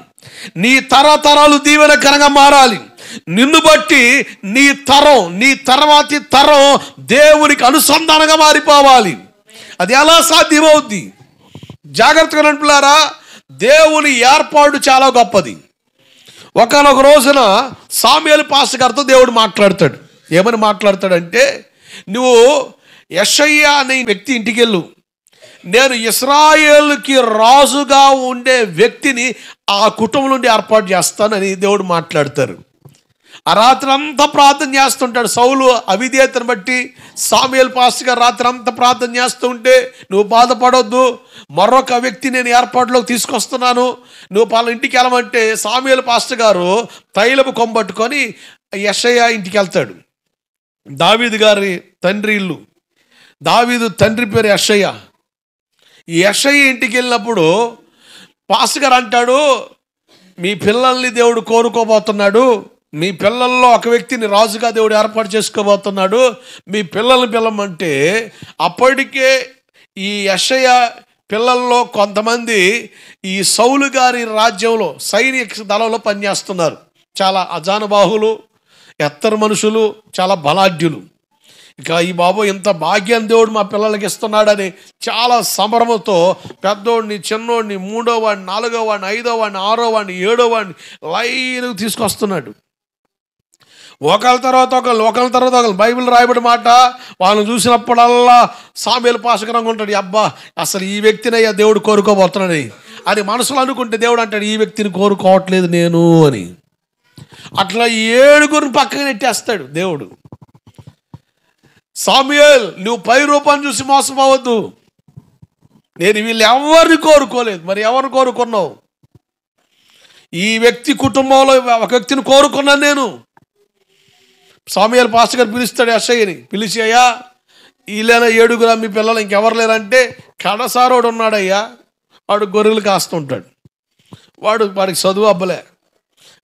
నీ తరతరాలు దీవెనకరంగా మారాలి. నిన్ను బట్టి నీ తరం, నీ తర్వాతి తరం దేవునికి అనుసంధానంగా మారిపోవాలి. అది ఎలా సాధ్యమవుద్ది? జాగ్రత్తగా నడుపులారా. దేవుని ఏర్పాటు చాలా గొప్పది. ఒకనొక రోజున సామ్యూయేలు పాస్టర్ గారితో దేవుడు మాట్లాడతాడు. ఏమని మాట్లాడతాడంటే, నువ్వు యెషయా అనే వ్యక్తి ఇంటికి వెళ్ళు, నేను ఇశ్రాయేలుకి రాజుగా ఉండే వ్యక్తిని ఆ కుటుంబం నుండి ఏర్పాటు చేస్తానని దేవుడు మాట్లాడతారు. ఆ రాత్రి అంతా ప్రార్థన చేస్తుంటాడు. సౌలు అవిధేయతను బట్టి సాముయేల్ పాస్టర్ గారు రాత్రి అంతా ప్రార్థన చేస్తూ ఉంటే, నువ్వు బాధపడొద్దు, మరొక వ్యక్తి నేను ఏర్పాటులోకి తీసుకొస్తున్నాను, నువ్వు వాళ్ళ ఇంటికి వెళ్ళమంటే సాముయేల్ పాస్టర్ గారు తైలపు కొంబట్టుకొని యెషయా ఇంటికి వెళ్తాడు. దావీదు గారి తండ్రి ఇల్లు, దావీదు తండ్రి పేరు యెషయా. ఈ యెషయా ఇంటికి వెళ్ళినప్పుడు పాస్టర్ గారు అంటాడు, మీ పిల్లల్ని దేవుడు కోరుకోబోతున్నాడు, మీ పిల్లల్లో ఒక వ్యక్తిని రాజుగా దేవుడు ఏర్పాటు చేసుకోబోతున్నాడు, మీ పిల్లల్ని పిల్లమంటే అప్పటికే ఈ యెషయా పిల్లల్లో కొంతమంది ఈ సౌలు గారి రాజ్యంలో సైనిక దళంలో పనిచేస్తున్నారు. చాలా అజానుబాహులు, ఎత్తరు మనుషులు, చాలా బలాఢ్యులు. ఇక ఈ బాబు ఇంత భాగ్యం దేవుడు మా పిల్లలకి ఇస్తున్నాడని చాలా సంబరముతో పెద్దోడిని, చిన్నోడిని, 3వ వాడిని, 4వ వాడిని, 5వ వాడిని, 6వ వాడిని, 7వ వాడిని లైన్కి తీసుకొస్తున్నాడు. ఒకళ్ళ తర్వాత ఒకళ్ళు బైబిల్ రాయబడి మాట వాళ్ళని చూసినప్పుడల్లా సాముయేలు పాస్టర్ అనుకుంటాడు, అబ్బా అసలు ఈ వ్యక్తినయ్యా దేవుడు కోరుకోబోతున్నాడు అని మనసులో అనుకుంటే దేవుడు అంటాడు, ఈ వ్యక్తిని కోరుకోవట్లేదు నేను అని. అట్లా 7గురిని పక్కన నెట్టేస్తాడు దేవుడు. సాముయేల్, నువ్వు పై రూపాన్ని చూసి మోసపోవద్దు, నేను వీళ్ళు ఎవరిని కోరుకోలేదు. మరి ఎవరిని కోరుకున్నావు? ఈ వ్యక్తి కుటుంబంలో ఒక వ్యక్తిని కోరుకున్నాను నేను. సాముయేల్ పాస్టర్ గారు పిలుస్తాడు యెషయాని, పిలిచి, అయ్యా వీళ్ళైనా 7గురు మీ పిల్లలు ఇంకెవరు లేరంటే, కడసారోడు ఉన్నాడయ్యా, వాడు గొర్రెలు కాస్తుంటాడు, వాడికి చదువు అబ్బలే,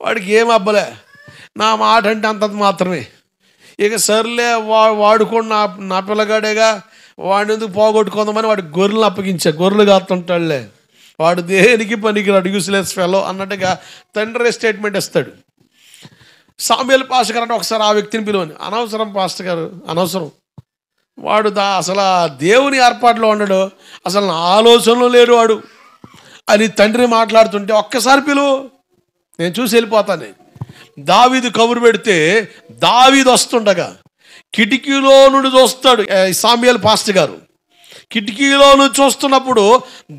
వాడికి ఏం అబ్బలే, నా మాట అంటే అంత మాత్రమే. ఇక సర్లే వాడుకోండి, నా పిల్లగాడేగా, వాడిని ఎందుకు పోగొట్టుకుందామని వాడికి గొర్రెలు అప్పగించా, గొర్రెలు కాస్తుంటాడులే, వాడు దేనికి పనికిరాడు, యూస్లెస్ ఫెలో అన్నట్టుగా తండ్రి స్టేట్మెంట్ ఇస్తాడు. సాముయేల్ పాస్టర్ గారు అంటే ఒకసారి ఆ వ్యక్తిని పిలువని, అనవసరం పాస్టర్ గారు, అనవసరం, వాడు అసలు దేవుని ఏర్పాటులో ఉండడు, అసలు నా ఆలోచనలో లేడు వాడు అని తండ్రి మాట్లాడుతుంటే, ఒక్కసారి పిలువు, నేను చూసి వెళ్ళిపోతాను. దావీదు కబురు పెడితే దావీదు వస్తుండగా కిటికీలో నుండి చూస్తాడు సాముయేల్ పాస్టర్ గారు. కిటికీలో నుండి చూస్తున్నప్పుడు,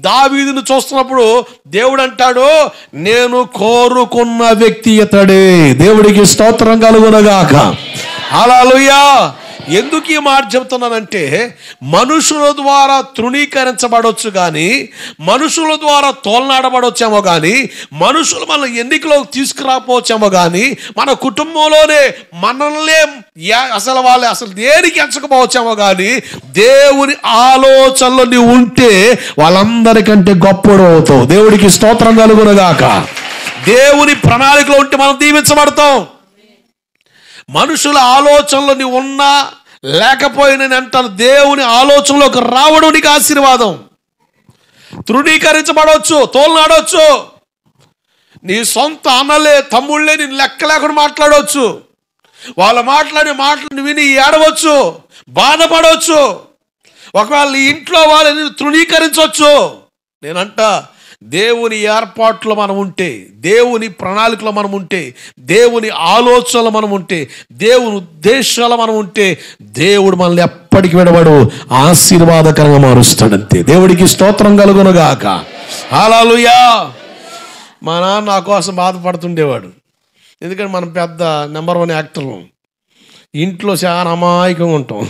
దావీదును చూస్తున్నప్పుడు దేవుడు అంటాడు, నేను కోరుకున్న వ్యక్తి ఇతడే. దేవుడికి స్తోత్రం కలుగునగాక. హల్లెలూయా. ఎందుకు ఈ మాట చెబుతున్నానంటే, మనుషుల ద్వారా తృణీకరించబడవచ్చు కానీ, మనుషుల ద్వారా తోలనాడబడవచ్చేమో కానీ, మనుషులు మన ఎన్నికలోకి తీసుకురాపోవచ్చేమో కానీ, మన కుటుంబంలోనే మనల్నే అసలు దేనికి ఎంచకపోవచ్చేమో కానీ, దేవుని ఆలోచనలో నీవు ఉంటే వాళ్ళందరికంటే గొప్పడు అవుతావు. దేవుడికి స్తోత్రం కలుగునగాక. దేవుని ప్రణాళికలో ఉంటే మనం దీవించబడతాం. మనుషుల ఆలోచనలో నీవు ఉన్నా లేకపోయినా అంటాను, దేవుని ఆలోచనలోకి రావడం నీకు ఆశీర్వాదం. తృణీకరించబడవచ్చు, తోలనాడవచ్చు, నీ సొంత అన్నలే తమ్ముళ్ళే నేను లెక్క లేకుండా మాట్లాడవచ్చు, వాళ్ళు మాట్లాడే మాటలను విని ఏడవచ్చు, బాధపడవచ్చు, ఒకవేళ నీ ఇంట్లో వాళ్ళని తృణీకరించవచ్చు. నేనంట, దేవుని ఏర్పాట్లో మనం ఉంటే, దేవుని ప్రణాళికలో మనం ఉంటే, దేవుని ఆలోచనలో మనం ఉంటే, దేవుని ఉద్దేశాలు మనం ఉంటే, దేవుడు మనల్ని ఎప్పటికీ విడవడు, ఆశీర్వాదకరంగా మారుస్తాడంతే. దేవుడికి స్తోత్రం కలుగునుగాక. హల్లెలూయా. మా నాన్న నా కోసం బాధపడుతుండేవాడు, ఎందుకంటే మనం పెద్ద నెంబర్ 1 యాక్టర్లు, ఇంట్లో చాలా అమాయకంగా ఉంటాం.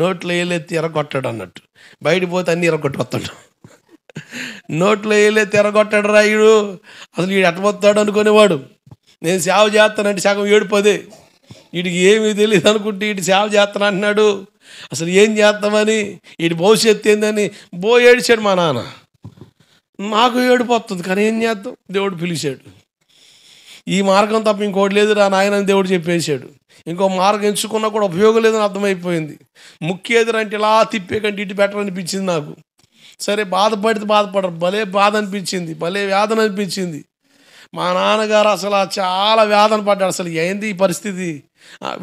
నోట్లో ఏలెత్తి ఎరగొట్టాడు అన్నట్టు, బయట పోతే అన్నీ ఎరగొట్టుకొస్తాడు. నోట్లో వేలే తిరగొట్టాడు రాయుడు, అసలు వీడు ఎట్టబోతాడు అనుకునేవాడు. నేను సేవ చేస్తానంటే సగం ఏడుపదే, వీడికి ఏమీ తెలియదు అనుకుంటే వీడి సేవ చేస్తాను అంటున్నాడు, అసలు ఏం చేస్తామని, వీడి భవిష్యత్తు ఏందని ఏడిచాడు మా నాన్న. నాకు ఏడిపోతుంది, కానీ ఏం చేద్దాం, దేవుడు పిలిచాడు. ఈ మార్గం తప్ప ఇంకోటి లేదు రా నాయన అని దేవుడు చెప్పేశాడు. ఇంకో మార్గం ఎంచుకున్నా కూడా ఉపయోగం లేదని అర్థమైపోయింది. ముఖ్యేదిరంటే ఇలా తిప్పే కంటే ఇటు బెటర్ అనిపించింది నాకు. సరే బాధపడితే బాధపడరు, భలే బాధ అనిపించింది, భలే వేదన అనిపించింది. మా నాన్నగారు అసలు చాలా వేదన పడ్డాడు. అసలు ఏంది ఈ పరిస్థితి,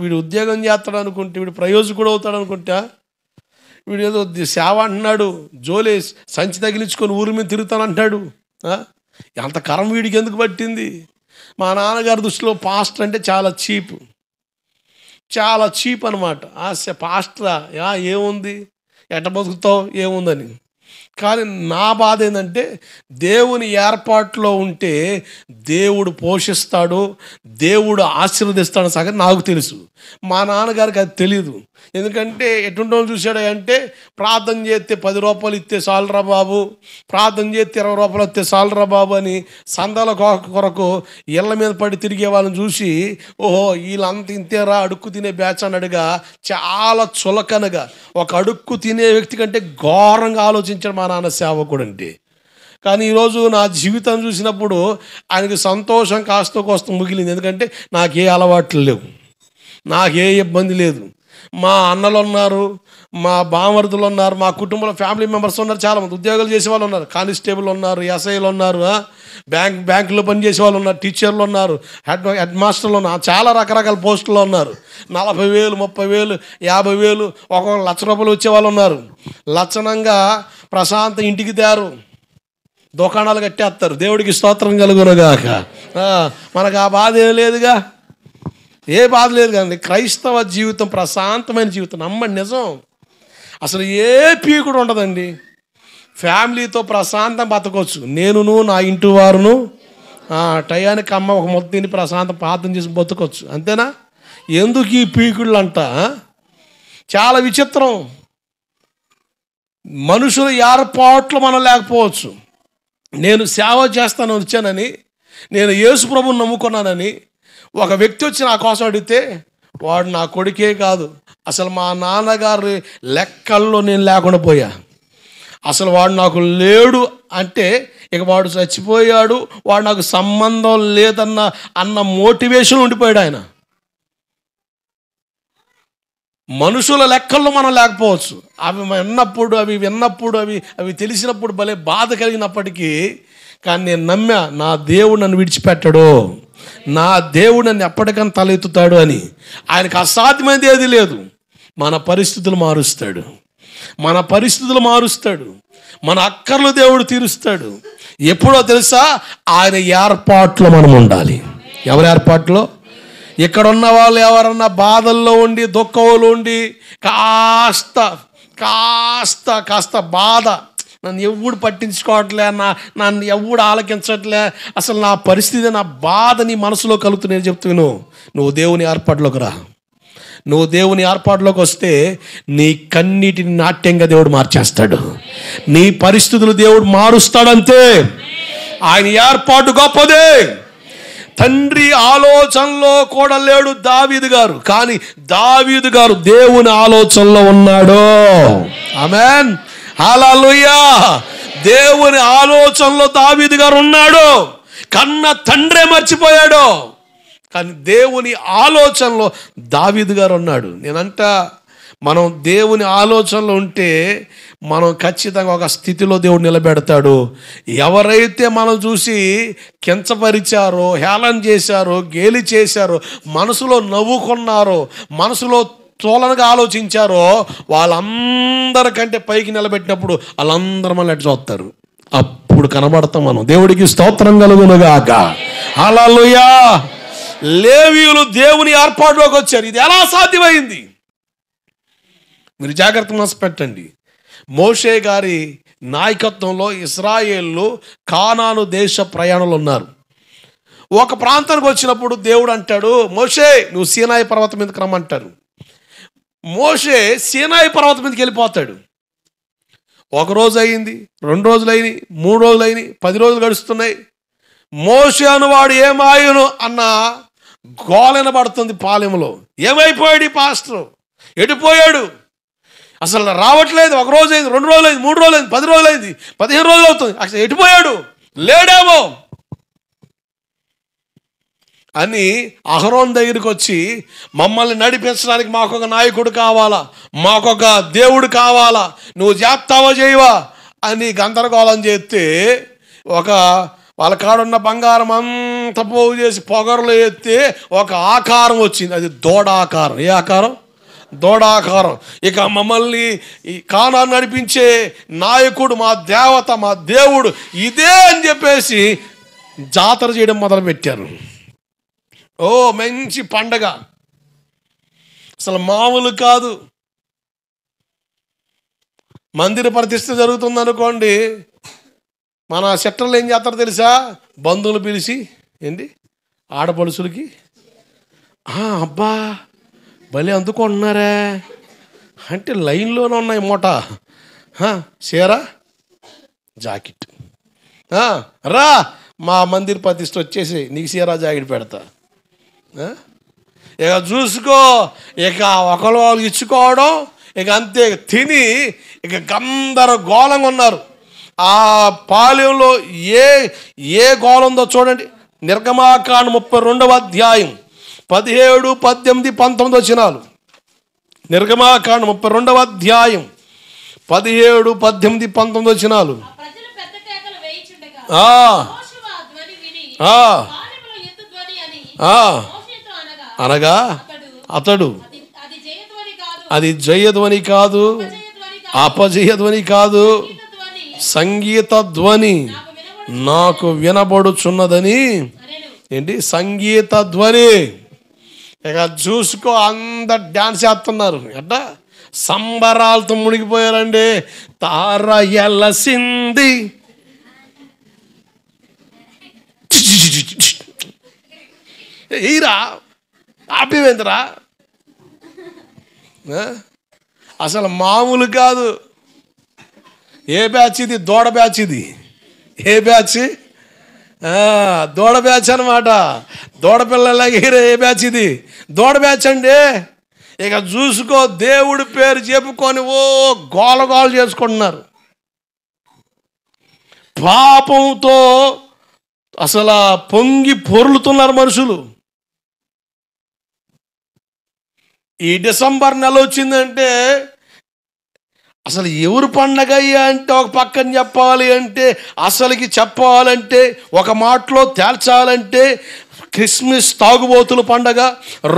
వీడు ఉద్యోగం చేస్తాడు అనుకుంటే, వీడు ప్రయోజకుడు అవుతాడు అనుకుంటా, వీడు ఏదో సేవ అంటున్నాడు, జోలే సంచి తగిలించుకొని ఊరి మీద తిరుగుతాను అంటాడు. అంత కరం వీడికి ఎందుకు పట్టింది? మా నాన్నగారి దృష్టిలో పాస్టర్ అంటే చాలా చీప్, చాలా చీప్ అనమాట. పాస్టరా ఏముంది, ఎట్ట బతుకుతావు ఏముందని. కానీ నా బాధ ఏంటంటే దేవుని ఏర్పాట్లో ఉంటే దేవుడు పోషిస్తాడు, దేవుడు ఆశీర్వదిస్తాడు సంగతి నాకు తెలుసు. మా నాన్నగారికి అది తెలియదు. ఎందుకంటే ఎటుంటో చూశాడు అంటే, ప్రార్థన చేస్తే 10 రూపాయలు ఇస్తే చాలురా బాబు, ప్రార్థన చేస్తే 20 రూపాయలు ఇస్తే చాలురా బాబు అని సందాల కొరకు ఇళ్ళ మీద పడి తిరిగే వాళ్ళని చూసి, ఓహో వీళ్ళంత ఇంతేరా అడుక్కు తినే బ్యాచ్ అన్నట్టుగా చాలా చులకనగా ఒక అడుక్కు తినే వ్యక్తి కంటే ఘోరంగా ఆలోచించాడు మా నాన్న సేవకుడు అంటే. కానీ ఈరోజు నా జీవితం చూసినప్పుడు ఆయనకి సంతోషం కాస్త కోస్త మిగిలింది. ఎందుకంటే నాకే అలవాట్లు లేవు, నాకే ఇబ్బంది లేదు. మా అన్నలు ఉన్నారు, మా బామర్దులు ఉన్నారు, మా కుటుంబంలో ఫ్యామిలీ మెంబర్స్ ఉన్నారు, చాలామంది ఉద్యోగాలు చేసే వాళ్ళు ఉన్నారు, కానిస్టేబుల్ ఉన్నారు, ఎస్ఐలు ఉన్నారు, బ్యాంకులో పనిచేసే వాళ్ళు ఉన్నారు, టీచర్లు ఉన్నారు, హెడ్ మాస్టర్లు ఉన్నారు, చాలా రకరకాల పోస్టుల్లో ఉన్నారు. 40,000, 30,000, 50,000, ఒక్కొక్క ₹1,00,000 వచ్చేవాళ్ళు ఉన్నారు. లక్షణంగా ప్రశాంత ఇంటికి తేరు, దుకాణాలు కట్టేస్తారు. దేవుడికి స్తోత్రం కలుగునుగాక. మనకు ఆ బాధ ఏం లేదుగా, ఏ బాధ లేదు. కానీ క్రైస్తవ జీవితం ప్రశాంతమైన జీవితం, నమ్మండి, నిజం. అసలు ఏ పీకుడు ఉండదండి. ఫ్యామిలీతో ప్రశాంతం బతకొచ్చు. నేనును నా ఇంటి వారును టయానికి అమ్మ ఒక ముద్ద తిని ప్రశాంతం ప్రార్థన చేసి బతకొచ్చు, అంతేనా? ఎందుకు ఈ పీకుళ్ళు అంట? చాలా విచిత్రం. మనుషుల ఏర్పాట్లు మనం లేకపోవచ్చు. నేను సేవ చేస్తాను వచ్చానని, నేను యేసు ప్రభువుని నమ్ముకున్నానని ఒక వ్యక్తి వచ్చి నా కోసం అడిగితే, వాడు నా కొడుకే కాదు, అసలు మా నాన్నగారి లెక్కల్లో నేను లేకుండా పోయా, అసలు వాడు నాకు లేడు అంటే ఇక వాడు చచ్చిపోయాడు, వాడు నాకు సంబంధం లేదన్న మోటివేషన్ ఉండిపోయాడు ఆయన. మనుషుల లెక్కల్లో మనం లేకపోవచ్చు. అవి విన్నప్పుడు అవి తెలిసినప్పుడు భలే బాధ కలిగినప్పటికీ, కానీ నేను నమ్మా నా దేవుడు నన్ను విడిచిపెట్టడు, నా దేవుడు నన్ను ఎప్పటికైనా తలెత్తుతాడు అని. ఆయనకు అసాధ్యమైనది ఏది లేదు. మన పరిస్థితులు మారుస్తాడు, మన పరిస్థితులు మారుస్తాడు, మన అక్కర్లు దేవుడు తీరుస్తాడు. ఎప్పుడో తెలుసా? ఆయన ఏర్పాట్లో మనం ఉండాలి. ఎవరి ఏర్పాట్లో? ఇక్కడ ఉన్న వాళ్ళు ఎవరన్నా బాధల్లో ఉండి దుఃఖంలో ఉండి కాస్త కాస్త కాస్త బాధ, నన్ను ఎవడు పట్టించుకోవట్లే, నన్ను ఎవడు ఆలకించట్లే, అసలు నా పరిస్థితి, నా బాధ నీ మనసులో కలుగుతుంది. నేను చెప్తున్నాను, నువ్వు దేవుని ఏర్పాటులోకి రా. నువ్వు దేవుని ఏర్పాటులోకి వస్తే నీ కన్నీటిని నాట్యంగా దేవుడు మార్చేస్తాడు. నీ పరిస్థితులు దేవుడు మారుస్తాడంతే. ఆయన ఏర్పాటు గొప్పదే. తండ్రి ఆలోచనలో కూడా లేడు దావీదు గారు, కానీ దావీదు గారు దేవుని ఆలోచనలో ఉన్నాడు. ఆమేన్, హల్లెలూయా. దేవుని ఆలోచనలో దావీదు గారు ఉన్నాడు. కన్న తండ్రే మర్చిపోయాడు, కానీ దేవుని ఆలోచనలో దావీదు గారు ఉన్నాడు. నేనంట, మనం దేవుని ఆలోచనలో ఉంటే మనం ఖచ్చితంగా ఒక స్థితిలో దేవుడు నిలబెడతాడు. ఎవరైతే మనం చూసి కించపరిచారో, హేళన చేశారో, గేలి చేశారో, మనసులో నవ్వుకున్నారో, మనసులో తోలనగా ఆలోచించారో, వాళ్ళందరికంటే పైకి నిలబెట్టినప్పుడు వాళ్ళందరూ మళ్ళీ అటు చూస్తారు. అప్పుడు కనబడతాం మనం. దేవుడికి స్తోత్రం కలుగునుగాక. హల్లెలూయా. లేవీయులు దేవుని ఏర్పాటులోకి వచ్చారు. ఇది ఎలా సాధ్యమైంది? మీరు జాగ్రత్త మనసు పెట్టండి. మోషే గారి నాయకత్వంలో ఇశ్రాయేలు కానాను దేశ ప్రయాణంలో ఉన్నారు. ఒక ప్రాంతానికి వచ్చినప్పుడు దేవుడు అంటాడు, మోషే నువ్వు సీనాయి పర్వతం మీదకి రమ్మంటారు. మోషే సీనాయి పర్వతం మీదకి వెళ్ళిపోతాడు. 1 రోజు అయింది, 2 రోజులు అయినాయి, 3 రోజులు అయినాయి, 10 రోజులు గడుస్తున్నాయి. మోషే అనువాడు ఏమాయును అన్న గోలెన పడుతుంది పాలెంలో. ఏమైపోయాడు ఈ పాస్టర్? ఎడిపోయాడు? అసలు రావట్లేదు. 1 రోజు అయింది, 2 రోజులు అయింది, 3 రోజులు అయింది, 10 రోజులు అయింది, 15 రోజులు అవుతుంది. అసలు ఎడిపోయాడు? లేడేమో అని అహరోన్ దగ్గరికి వచ్చి, మమ్మల్ని నడిపించడానికి మాకు ఒక నాయకుడు కావాలా, మాకొక దేవుడు కావాలా, నువ్వు చేస్తావా చేయవా అని గందరగోళం చేస్తే, వాళ్ళ కాడున్న బంగారం అంతా పోగు చేసి పొగరులో ఎత్తే ఒక ఆకారం వచ్చింది. అది దూడాకారం. ఏ ఆకారం? దూడాకారం. ఇక మమ్మల్ని ఈ కానాను నడిపించే నాయకుడు, మా దేవత, మా దేవుడు ఇదే అని చెప్పేసి జాతర చేయడం మొదలుపెట్టారు. ఓ మంచి పండగ, అసలు మామూలు కాదు. మందిర ప్రతిష్ఠ జరుగుతుంది అనుకోండి, మన సెక్టర్లో ఏం చేస్తారో తెలుసా? బంధువులు పిలిచి ఏంటి ఆడపడుచులకి అబ్బా భలే అందుకుంటున్నారే అంటే లైన్లోనే ఉన్నాయి మూట చీర జాకెట్, రా మా మందిర్ ప్రతిష్ఠ వచ్చేసి నీకు చీర జాకెట్ పెడతా. ఇక చూసుకో, ఇక ఒకరు వాళ్ళు ఇచ్చుకోవడం, ఇక అంతే తిని ఇక గందరగోళంగా ఉన్నారు. ఆ పాలెంలో ఏ గోళం ఉందో చూడండి. నిర్గమాకాండం 32వ అధ్యాయం 17, 18, 19 వచనాలు. నిర్గమాకాండం 32వ అధ్యాయం 17, 18, 19 వచనాలు. అనగా అతడు అది జయధ్వని కాదు, అపజయధ్వని కాదు, సంగీత ధ్వని నాకు వినబడుచున్నదని. ఏంటి సంగీత ధ్వని? ఇక చూసుకో, అందరు డ్యాన్స్ చేస్తున్నారు. ఎట్ట సంబరాలతో మునిగిపోయారండి. తార ఎలసింది, ఈరా ఆపివేంద్రా, అసలు మామూలు కాదు. ఏ బ్యాచ్ ఇది? దూడ బ్యాచ్ ఇది. ఏ బ్యాచ్? దూడ బ్యాచ్ అనమాట. దూడ పిల్లలకి ఏ బ్యాచ్ ఇది? దూడ బ్యాచ్ అండి. ఇక చూసుకో, దేవుడి పేరు చెప్పుకొని గోల చేసుకుంటున్నారు. పాపంతో అసలు పొంగి పొర్లుతున్నారు మనుషులు. ఈ డిసెంబర్ నెల వచ్చిందంటే అసలు ఎవరు పండగ అయ్యా అంటే, ఒక పక్కన చెప్పాలి అంటే, అసలుకి చెప్పాలంటే, ఒక మాటలో తేల్చాలంటే క్రిస్మస్ తాగుబోతుల పండగ,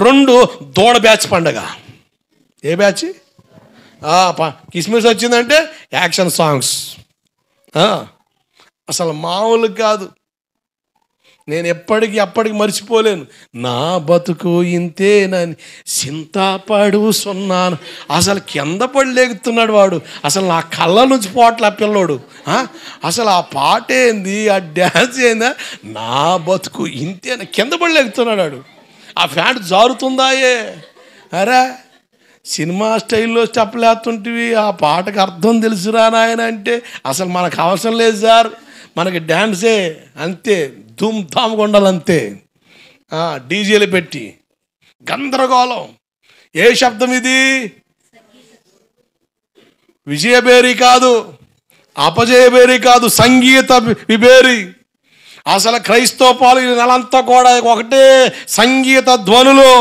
2 దూడ బ్యాచ్ పండగ. ఏ బ్యాచ్? క్రిస్మస్ వచ్చిందంటే యాక్షన్ సాంగ్స్. అసలు మామూలు కాదు. నేను ఎప్పటికీ మర్చిపోలేను. నా బతుకు ఇంతేనని చింతపడుతున్నాను. అసలు కింద పడి లేగుతున్నాడు వాడు. అసలు నా కళ్ళ నుంచి పోట్ల పిల్లోడు. అసలు ఆ పాట ఏంది, ఆ డ్యాన్స్ ఏందా? నా బతుకు ఇంతేనా కింద పడి లేగుతున్నాడు వాడు. ఆ ఫ్యాంట్ జారుతుందాయే. అరే సినిమా స్టైల్లో స్టెప్లేస్తుంటివి, ఆ పాటకు అర్థం తెలుసురా నాయన అంటే అసలు మనకు అవసరం లేదు సార్, మనకి డ్యాన్సే అంతే, ధూమ్ ధామ్గా ఉండాలంతే. డీజేలు పెట్టి గందరగోళం. ఏ శబ్దం ఇది? విజయబేరి కాదు, అపజయబేరి కాదు, సంగీత విబేరి. అసలు క్రైస్తవ పాలు ఈ నెలంతా కూడా ఒకటే సంగీత ధ్వనులు.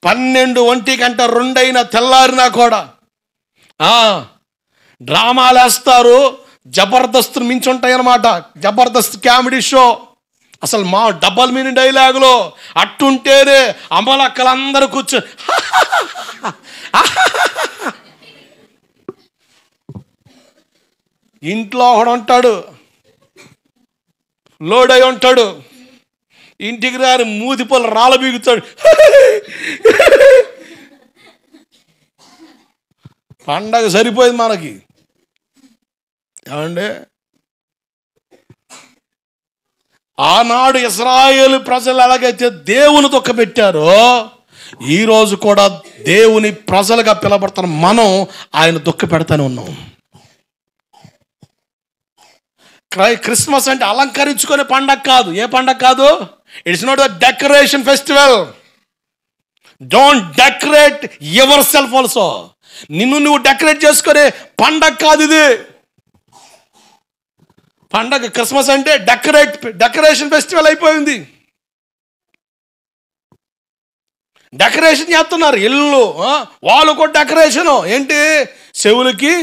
12, 1 గంట 2 అయినా తెల్లారినా కూడా డ్రామాలు వేస్తారు. జబర్దస్త్ మించి ఉంటాయి అన్నమాట. Jabardasth comedy show. అసలు మా డబల్ మీనింగ్ డైలాగులో అట్టుంటేనే అమలక్కలందరూ కూర్చో ఇంట్లో ఒకడు ఉంటాడు, లోడ్ అయి ఉంటాడు, ఇంటికి రాని మూతిపళ్ళు రాళ్ళ బీగుతాడు. పండగ సరిపోయింది మనకి. ఏమండి, ఆనాడు ఇశ్రాయేలు ప్రజలు ఎలాగైతే దేవుని దుఃఖపెట్టారో, ఈరోజు కూడా దేవుని ప్రజలుగా పిలబడుతున్న మనం ఆయన దుఃఖపెడతానే ఉన్నాం. క్రిస్మస్ అంటే అలంకరించుకునే పండగ కాదు. ఏ పండగ కాదు? It's not the decoration festival. Don't decorate your self also. నిన్ను నువ్వు డెకరేట్ చేసుకునే పండగ కాదు ఇది. పండగ క్రిస్మస్ అంటే డెకరేషన్ ఫెస్టివల్ అయిపోయింది. డెకరేషన్ చేస్తున్నారు ఇల్లు, వాళ్ళు కూడా డెకరేషను. ఏంటి? చెవులకి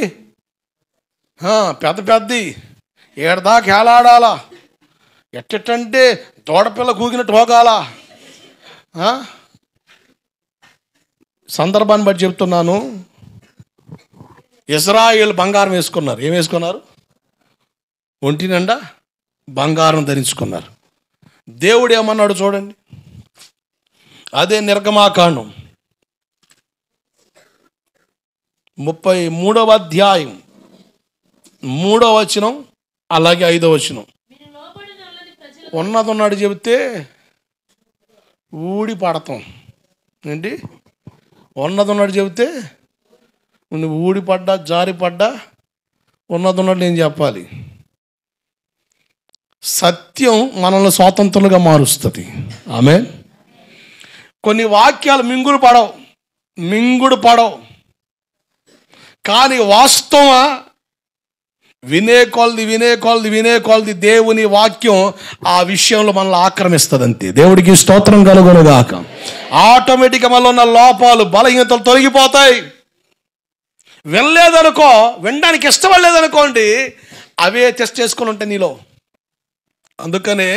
పెద్ద ఏడదాకా ఏలాడాలా, ఎట్టంటే తోడపిల్ల కూగినట్టు హోగాలా. సందర్భాన్ని బట్టి చెప్తున్నాను. ఇశ్రాయేలు బంగారం వేసుకున్నారు. ఏం వేసుకున్నారు? ఒంటి నిండా బంగారం ధరించుకున్నారు. దేవుడు ఏమన్నాడు చూడండి. అదే నిర్గమాకాండం 33వ అధ్యాయం 3వ వచనం అలాగే 5వ వచనం. ఉన్నది చెబితే ఊడి పడతాం ఏంటి? ఉన్నది చెబితే నువ్వు ఊడిపడ్డా జారిపడ్డా ఉన్నది నేను చెప్పాలి. సత్యం మనల్ని స్వాతంత్రులుగా మారుస్తుంది. ఆమేన్. కొన్ని వాక్యాలు మింగుడు పడవు, కానీ వాస్తవా వినే కొలది దేవుని వాక్యం ఆ విషయంలో మనల్ని ఆక్రమిస్తుంది. అంతే. దేవుడికి స్తోత్రం కలుగునుగాక. ఆటోమేటిక్గా మనలో ఉన్న లోపాలు బలహీనతలు తొలగిపోతాయి. వినడానికి ఇష్టపడలేదనుకోండి, అవే టెస్ట్ చేసుకొని ఉంటాయి నీలో. అందుకనే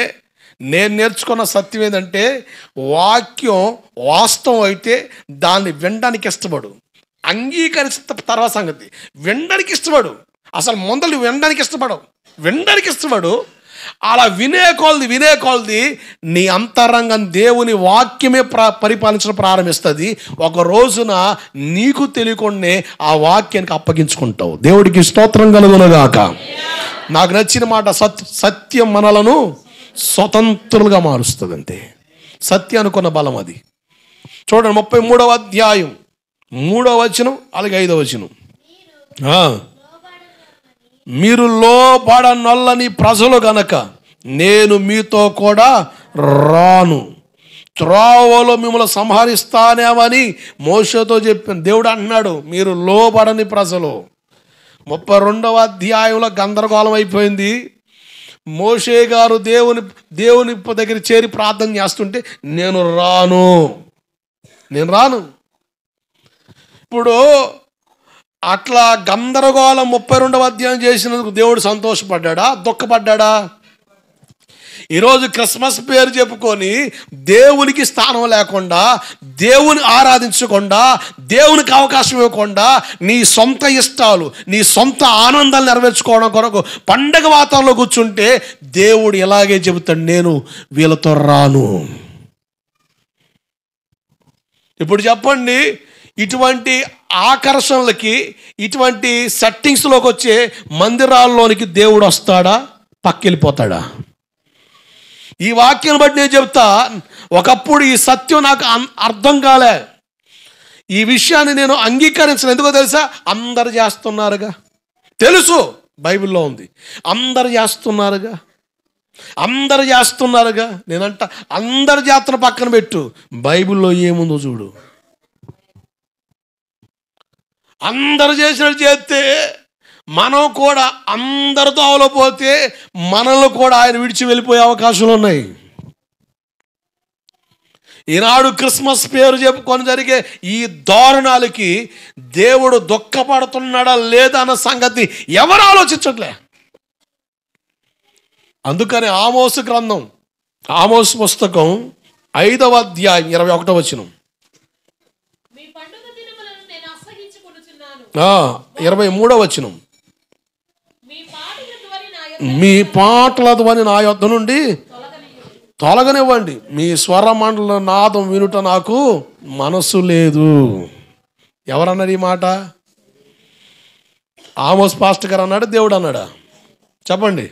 నేను నేర్చుకున్న సత్యం ఏంటంటే, వాక్యం వాస్తవం అయితే దాన్ని వినడానికి ఇష్టపడు, అంగీకరిస్తే తర్వాత సంగతి. వినడానికి ఇష్టపడు, అసలు ముందలు వినడానికి ఇష్టపడు. అలా వినే కొలది నీ అంతరంగం దేవుని వాక్యమే పరిపాలించడం ప్రారంభిస్తుంది. ఒక రోజున నీకు తెలియకుండానే ఆ వాక్యానికి అప్పగించుకుంటావు. దేవుడికి స్తోత్రం కలుగునుగాక. నాకు నచ్చిన మాట, సత్యం మనలను స్వతంత్రులుగా మారుస్తుంది. అంతే. సత్యానుకున్న బలం అది. చూడండి 33వ అధ్యాయం 3వ వచనం అలాగే 5వ వచనం. మీరు లోబడనొల్లని ప్రజలు గనక నేను మీతో కూడా రాను, త్రోవలో మిమ్మల్ని సంహరిస్తానేమని మోషేతో చెప్పాను. దేవుడు అంటున్నాడు, మీరు లోబడని ప్రజలు. 32వ అధ్యాయంలో గందరగోళం అయిపోయింది. మోషే గారు దేవుని దగ్గర చేరి ప్రార్థన చేస్తుంటే నేను రాను. ఇప్పుడు అట్లా గందరగోళం 32వ అధ్యాయం చేసినందుకు దేవుడు సంతోషపడ్డా, దుఃఖపడ్డా? ఈరోజు క్రిస్మస్ పేరు చెప్పుకొని దేవునికి స్థానం లేకుండా, దేవుని ఆరాధించకుండా, దేవునికి అవకాశం ఇవ్వకుండా, నీ సొంత ఇష్టాలు, నీ సొంత ఆనందాలు నెరవేర్చుకోవడం కొరకు పండగ వాతావరణంలో కూర్చుంటే దేవుడు ఇలాగే చెబుతాడు, నేను వీళ్ళతో రాను. ఇప్పుడు చెప్పండి, ఇటువంటి ఆకర్షణలకి, ఇటువంటి సెట్టింగ్స్లోకి వచ్చే మందిరాల్లోనికి దేవుడు వస్తాడా, పక్కెళ్ళిపోతాడా? ఈ వాక్యం బట్టి నేను చెప్తా, ఒకప్పుడు ఈ సత్యం నాకు అర్థం కాలే. ఈ విషయాన్ని నేను అంగీకరించను. ఎందుకో తెలుసా? అందరు చేస్తున్నారుగా. తెలుసు, బైబిల్లో ఉంది. అందరు చేస్తున్నారుగా. నేనంట అందరు చేస్తున్న పక్కన పెట్టు, బైబిల్లో ఏముందో చూడు. అందరు చేసినట్టు చేస్తే మనం కూడా అందరితో అవలపోతే మనల్ని కూడా ఆయన విడిచి వెళ్ళిపోయే అవకాశాలు ఉన్నాయి. ఈనాడు క్రిస్మస్ పేరు చెప్పుకొని జరిగే ఈ దారుణాలకి దేవుడు దుఃఖపడుతున్నాడా లేదా అన్న సంగతి ఎవరు ఆలోచించట్లే. అందుకని ఆమోసు గ్రంథం, ఆమోసు పుస్తకం 5వ అధ్యాయం 21వ వచనం, 23వ వచనం, మీ పాటల ధ్వని నా యొద్ద నుండి తొలగనివ్వండి, మీ స్వరమండల నాదం వినుట నాకు మనసు లేదు. ఎవరన్నారు ఈ మాట? ఆమోస్ పాస్టర్ గారు అన్నాడా, దేవుడు అన్నాడా? చెప్పండి.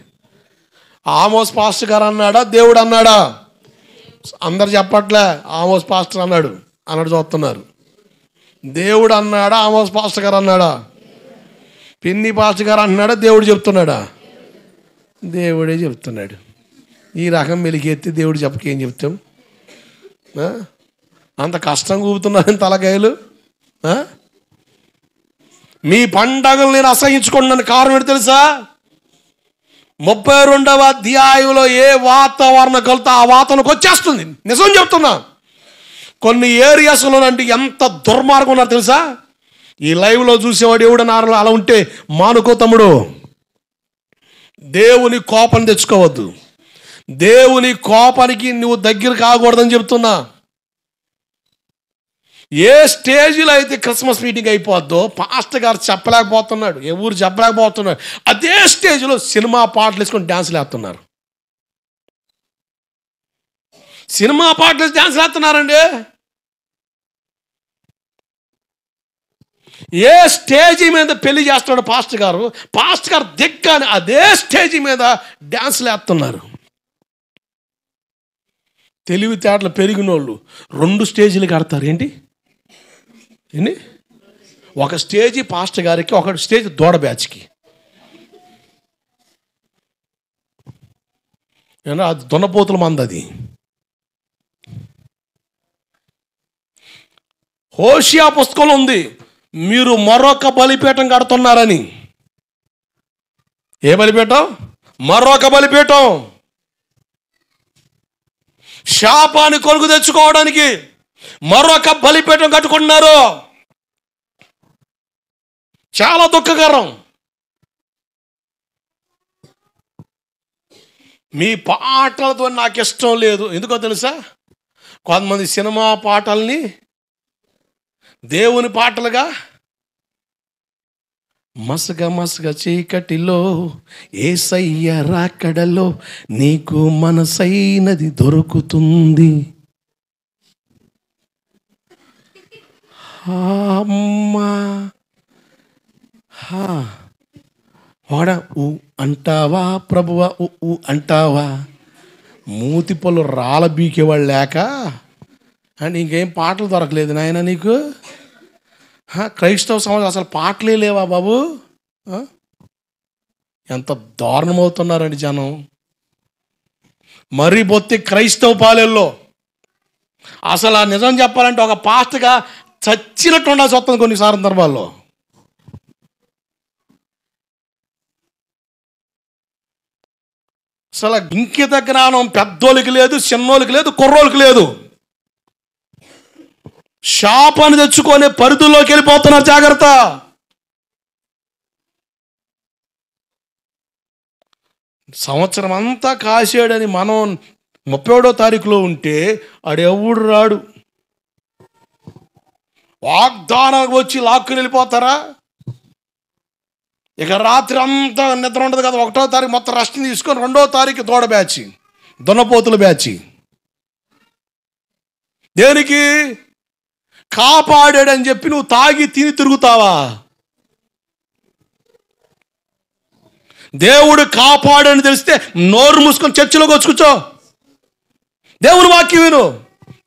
ఆమోస్ పాస్టర్ గారు అన్నాడా, దేవుడు అన్నాడా? అందరు చెప్పట్లే, ఆమోస్ పాస్టర్ అన్నాడు చూస్తున్నారు. దేవుడు అన్నాడా, ఆమోస్ పాస్టర్ గారు అన్నాడా? పిన్ని పాస్టర్ గారు అంటున్నాడా, దేవుడు చెప్తున్నాడా? దేవుడే చెప్తున్నాడు. ఈ రకం మెలికెత్తి దేవుడు చెప్పకేం చెప్తాం? అంత కష్టం కూపుతున్నారని తలకాయలు. మీ పండగలు నేను అసహించుకున్నాను. కారణం ఏంటి తెలుసా? 32వ అధ్యాయంలో ఏ వాతావరణం కలితే ఆ వాతావరణకు వచ్చేస్తుంది. నిజం చెప్తున్నా. కొన్ని ఏరియాస్లో అంటే ఎంత దుర్మార్గం ఉన్నారు తెలుసా? ఈ లైవ్లో చూసేవాడు ఎవడన్నారు అలా ఉంటే మానుకో తమ్ముడు. దేవుని కోపం తెచ్చుకోవద్దు. దేవుని కోపానికి నువ్వు దగ్గర కాకూడదని చెప్తున్నా. ఏ స్టేజ్లో అయితే క్రిస్మస్ మీటింగ్ అయిపోద్దో పాస్టర్ గారు చెప్పలేకపోతున్నాడు, ఏ ఊరు చెప్పలేకపోతున్నాడు, అదే స్టేజ్లో సినిమా పాటలు వేసుకొని డ్యాన్సులు వేస్తున్నారు. సినిమా పాటలు డ్యాన్సులు వేస్తున్నారండి. ఏ స్టేజీ మీద పెళ్లి చేస్తున్నాడు పాస్టర్ గారు దిగ్గానే అదే స్టేజీ మీద డ్యాన్స్లు వేస్తున్నారు. తెలివితేటలు పెరిగిన వాళ్ళు 2 స్టేజీలు కడతారు. ఏంటి ఒక స్టేజీ పాస్టర్ గారికి, ఒక స్టేజ్ దూడ బ్యాచ్కి. అది దున్నపోతుల మంది. అది హోషియా పుస్తకంలో ఉంది, మీరు మరొక బలిపీఠం కడుతున్నారని. ఏ బలిపీఠం? మరొక బలిపీఠం. శాపాన్ని కొనుగు తెచ్చుకోవడానికి మరొక బలిపీఠం కట్టుకుంటున్నారు. చాలా దుఃఖకరం. మీ పాటలతో నాకు ఇష్టం లేదు. ఎందుకో తెలుసా? కొంతమంది సినిమా పాటల్ని దేవుని పాటలుగా, మసగ మసగ చీకటిలో యేసయ్య రాకడలో నీకు మనసైనది దొరుకుతుంది. అమ్మా వాడ అంటావా ప్రభువ, అంటావా? మూతి పళ్ళు రాళ్ళ బీకేవాళ్ళు లేక అని ఇంకేం పాటలు దొరకలేదు నాయన నీకు. క్రైస్తవ సమాజం అసలు పాటలే లేవా బాబు? ఎంత దారుణమవుతున్నారండి జనం. మరీ బొత్తి క్రైస్తవ పాలెల్లో అసలు ఆ నిజం చెప్పాలంటే ఒక పాస్టర్గా చచ్చినట్టు ఉండాల్సి వస్తుంది కొన్ని సందర్భాల్లో. అసలు ఇంకిత జ్ఞానం పెద్దోళ్ళకి లేదు, చిన్నోళ్ళకి లేదు, కుర్రోళ్ళకి లేదు. శాపాన్ని తెచ్చుకొని పరిధుల్లోకి వెళ్ళిపోతున్నారు. జాగ్రత్త. సంవత్సరం అంతా కాసాడని మనం 31వ తారీఖులో ఉంటే ఆడెవడు రాడు. వాగ్దానానికి వచ్చి లాక్కుని వెళ్ళిపోతారా? ఇక రాత్రి అంతా నిద్ర ఉండదు కదా. 1వ తారీఖు మొత్తం రెస్ట్ తీసుకొని 2వ తారీఖు దూడ బ్యాచి, దున్నపోతుల బ్యాచి. దేనికి? కాపాడాడని చెప్పి నువ్వు తాగి తిని తిరుగుతావా? దేవుడు కాపాడని తెలిస్తే నోరు మూసుకొని చర్చిలోకి వచ్చి కూర్చో, దేవుని వాక్యం విను,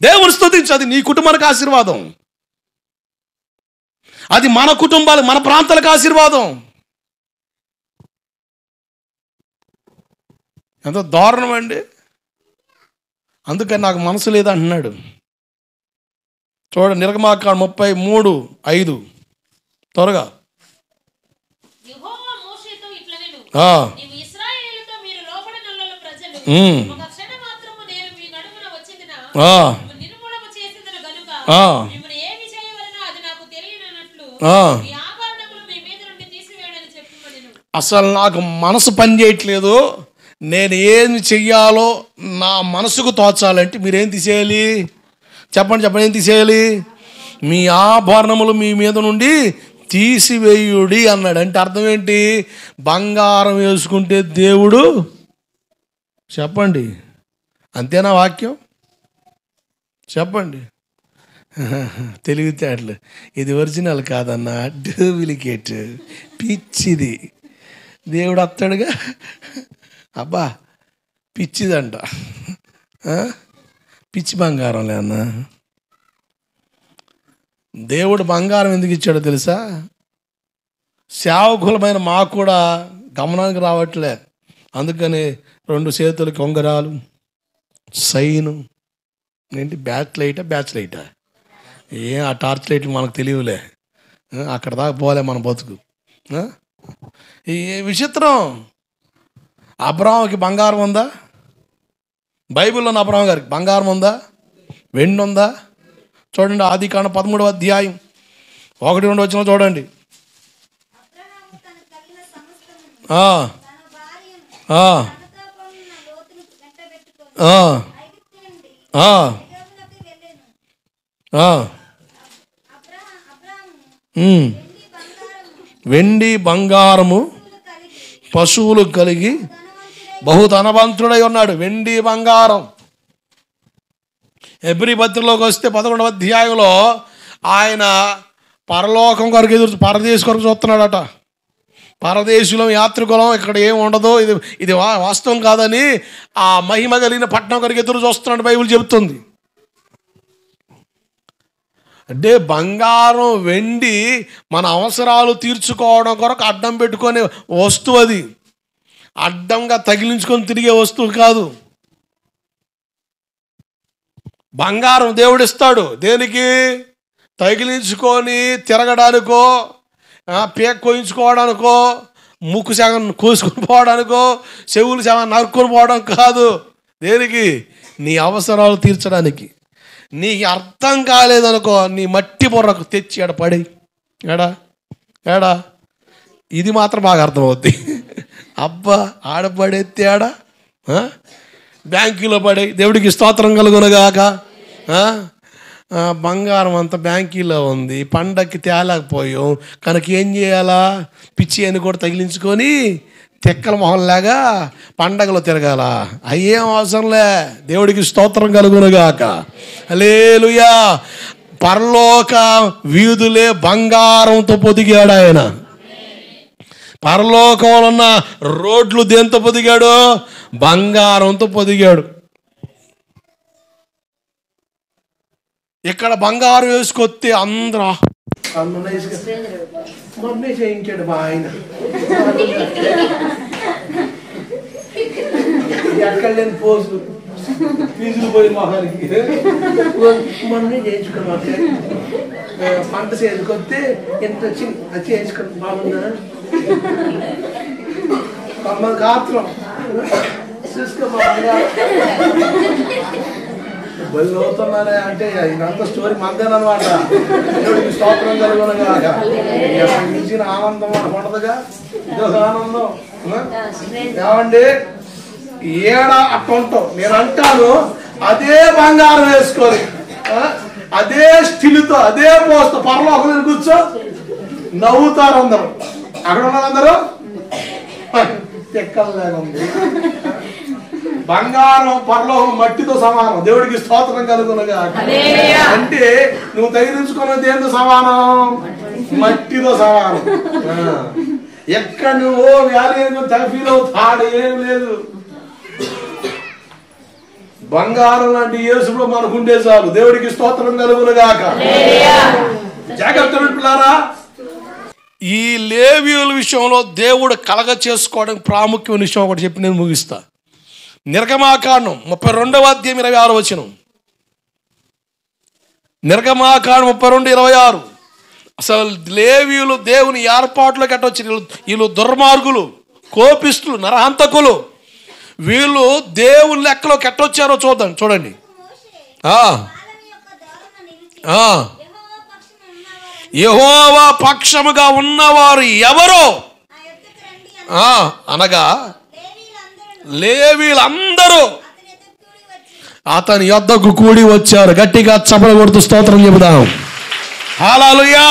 దేవుని స్తుతించు. అది నీ కుటుంబానికి ఆశీర్వాదం. అది మన కుటుంబాలకు, మన ప్రాంతాలకు ఆశీర్వాదం. ఎంత దారుణం అండి. అందుకని నాకు మనసు లేదంటున్నాడు. చూడండి, నిర్గమాకాండం 33:5 త్వరగా. అసలు నాకు మనసు పని చేయట్లేదు. నేను ఏం చెయ్యాలో నా మనసుకు తోచాలంటే మీరేం తీసేయాలి? చెప్పండి ఏం తీసేయాలి? మీ ఆభరణములు మీ మీద నుండి తీసివేయుడి అన్నాడు. అంటే అర్థం ఏంటి? బంగారం వేసుకుంటే దేవుడు, చెప్పండి, అంతేనా వాక్యం? చెప్పండి. తెలివితేటలు. ఇది ఒరిజినల్ కాదన్నా, డూప్లికేట్, పిచ్చిది. దేవుడు అత్తడుగా. అబ్బా పిచ్చిదంట. పిచ్చి బంగారంలే అన్న. దేవుడు బంగారం ఎందుకు ఇచ్చాడో తెలుసా? సేవకులమైన మాకు కూడా గమనానికి రావట్లే. అందుకని 2 చేతులకి ఉంగరాలు, సైను, ఏంటి బ్యాచ్ లైటా ఆ టార్చ్ లైట్లు మనకు తెలియలే. అక్కడ దాకా పోలే మన బతుకు. ఈ విచిత్రం. అబ్రాహాముకి బంగారం ఉందా? బైబిల్లో ఉన్న అబ్రాహాము గారికి బంగారం ఉందా? వెండి ఉందా? చూడండి, ఆదికాండం 13వ అధ్యాయం 1-2 వచనం చూడండి. వెండి బంగారము పశువులు కలిగి బహు ధనవంతుడై ఉన్నాడు. వెండి బంగారం. హెబ్రీ పత్రికలోకి వస్తే 11వ అధ్యాయంలో ఆయన పరలోకం కొరకు పరదేశం కొరకు చూస్తున్నాడట. పరదేశులం, యాత్రికులం, ఇక్కడ ఏం ఉండదు, ఇది వాస్తవం కాదని ఆ మహిమ కలిగిన పట్టణం కొరకు ఎదురు చూస్తున్నాడు బైబిల్ చెబుతుంది. అంటే బంగారం, వెండి మన అవసరాలు తీర్చుకోవడం కొరకు అడ్డం పెట్టుకునే వస్తువు. అది అడ్డంగా తగిలించుకొని తిరిగే వస్తువు కాదు. బంగారం దేవుడిస్తాడు దేనికి? తగిలించుకొని తిరగడానికో, పేక్ కోయించుకోవడానికో, ముక్కు సగం కోసుకొని పోవడానికో, చెవులు సగం నరుక్కొని పోవడం కాదు. దేనికి? నీ అవసరాలు తీర్చడానికి. నీకు అర్థం కాలేదనుకో, నీ మట్టి బుర్రకు తెచ్చి పడి ఏడా ఇది మాత్రం బాగా అర్థమవుద్ది. అబ్బా ఆడపడెత్తి బ్యాంకులో పడే, దేవుడికి స్తోత్రం కలుగునగాక. బంగారం అంతా బ్యాంకీలో ఉంది, పండక్కి తేలేకపోయాం కనుక ఏం చేయాలా? పిచ్చి అని కూడా తగిలించుకొని తెక్కల మొహంలాగా పండగలో తిరగాల. అయ్యేం అవసరంలే. దేవుడికి స్తోత్రం కలుగునుగాక. హల్లెలూయా. పరలోక వీధులే బంగారంతో పొదిగాడు ఆయన. పరలోకంలో ఉన్న రోడ్లు దేంతో పొదిగాడు? బంగారంతో పొదిగాడు. ఇక్కడ బంగారం వేసుకొస్తే అందరూ మొన్నే చేయించాడు మా ఆయన. ఎక్కడ లేని పోజు, ఫీజులు పోయి మొహానికి మొన్నే చేయించుకున్నా. పంట చేతికొస్తే ఎంత చేయించుకుని బాగుందా కాత్రం చూసుకో బలి అవుతున్నారే అంటే ఇదంతా స్టోరీ మందేనమాట. స్తోత్రం కలుగునగాక. మించిన ఆనందం ఉండదుగా, ఇదొక ఆనందం. ఏమండి ఏడా అట్టుంటాం. నేను అంటాను, అదే బంగారం వేసుకొని అదే స్టిల్తో అదే పోస్తా పరలోకం మీద కూర్చో నవ్వుతారు అందరూ. అక్కడ ఉన్న అందరూ తెక్కలు ఉంది. బంగారం పరలోకం మట్టితో సమానం. దేవుడికి స్తోత్రం కలుగునగాక. అంటే నువ్వు తగిలించుకున్నది ఏంటో సమానం? మట్టితో సమానం. ఎక్కడ నువ్వు వ్యాలీ తెగ ఫీల్ అవుతాడు, ఏం లేదు. బంగారం లాంటి యేసులో మనకుండే చాలు. దేవుడికి స్తోత్రం కలుగునగాక. జాగ్రత్త పిల్లారా. ఈ లేవీయుల విషయంలో దేవుడు కలగ చేసుకోవడానికి ప్రాముఖ్యమైన విషయం ఒకటి చెప్పి నేను ముగిస్తా. నిర్గమాకాండం 32వ అధ్యాయం 26వ వచనం. నిర్గమాకాండం 32:26. అసలు లేవీయులు దేవుని ఏర్పాట్లోకి ఎట్టొచ్చారు. వీళ్ళు దుర్మార్గులు, కోపిస్తులు, నరహంతకులు. వీళ్ళు దేవుని లెక్కలోకి ఎట్టొచ్చారో చూడండి. యెహోవా పక్షముగా ఉన్నవారు ఎవరో అనగా లేవీలందరూ అతని యొద్దకు కూడి వచ్చారు. గట్టిగా చప్పట్లు కొడుతూ స్తోత్రం చెబుదాం. హల్లెలూయా.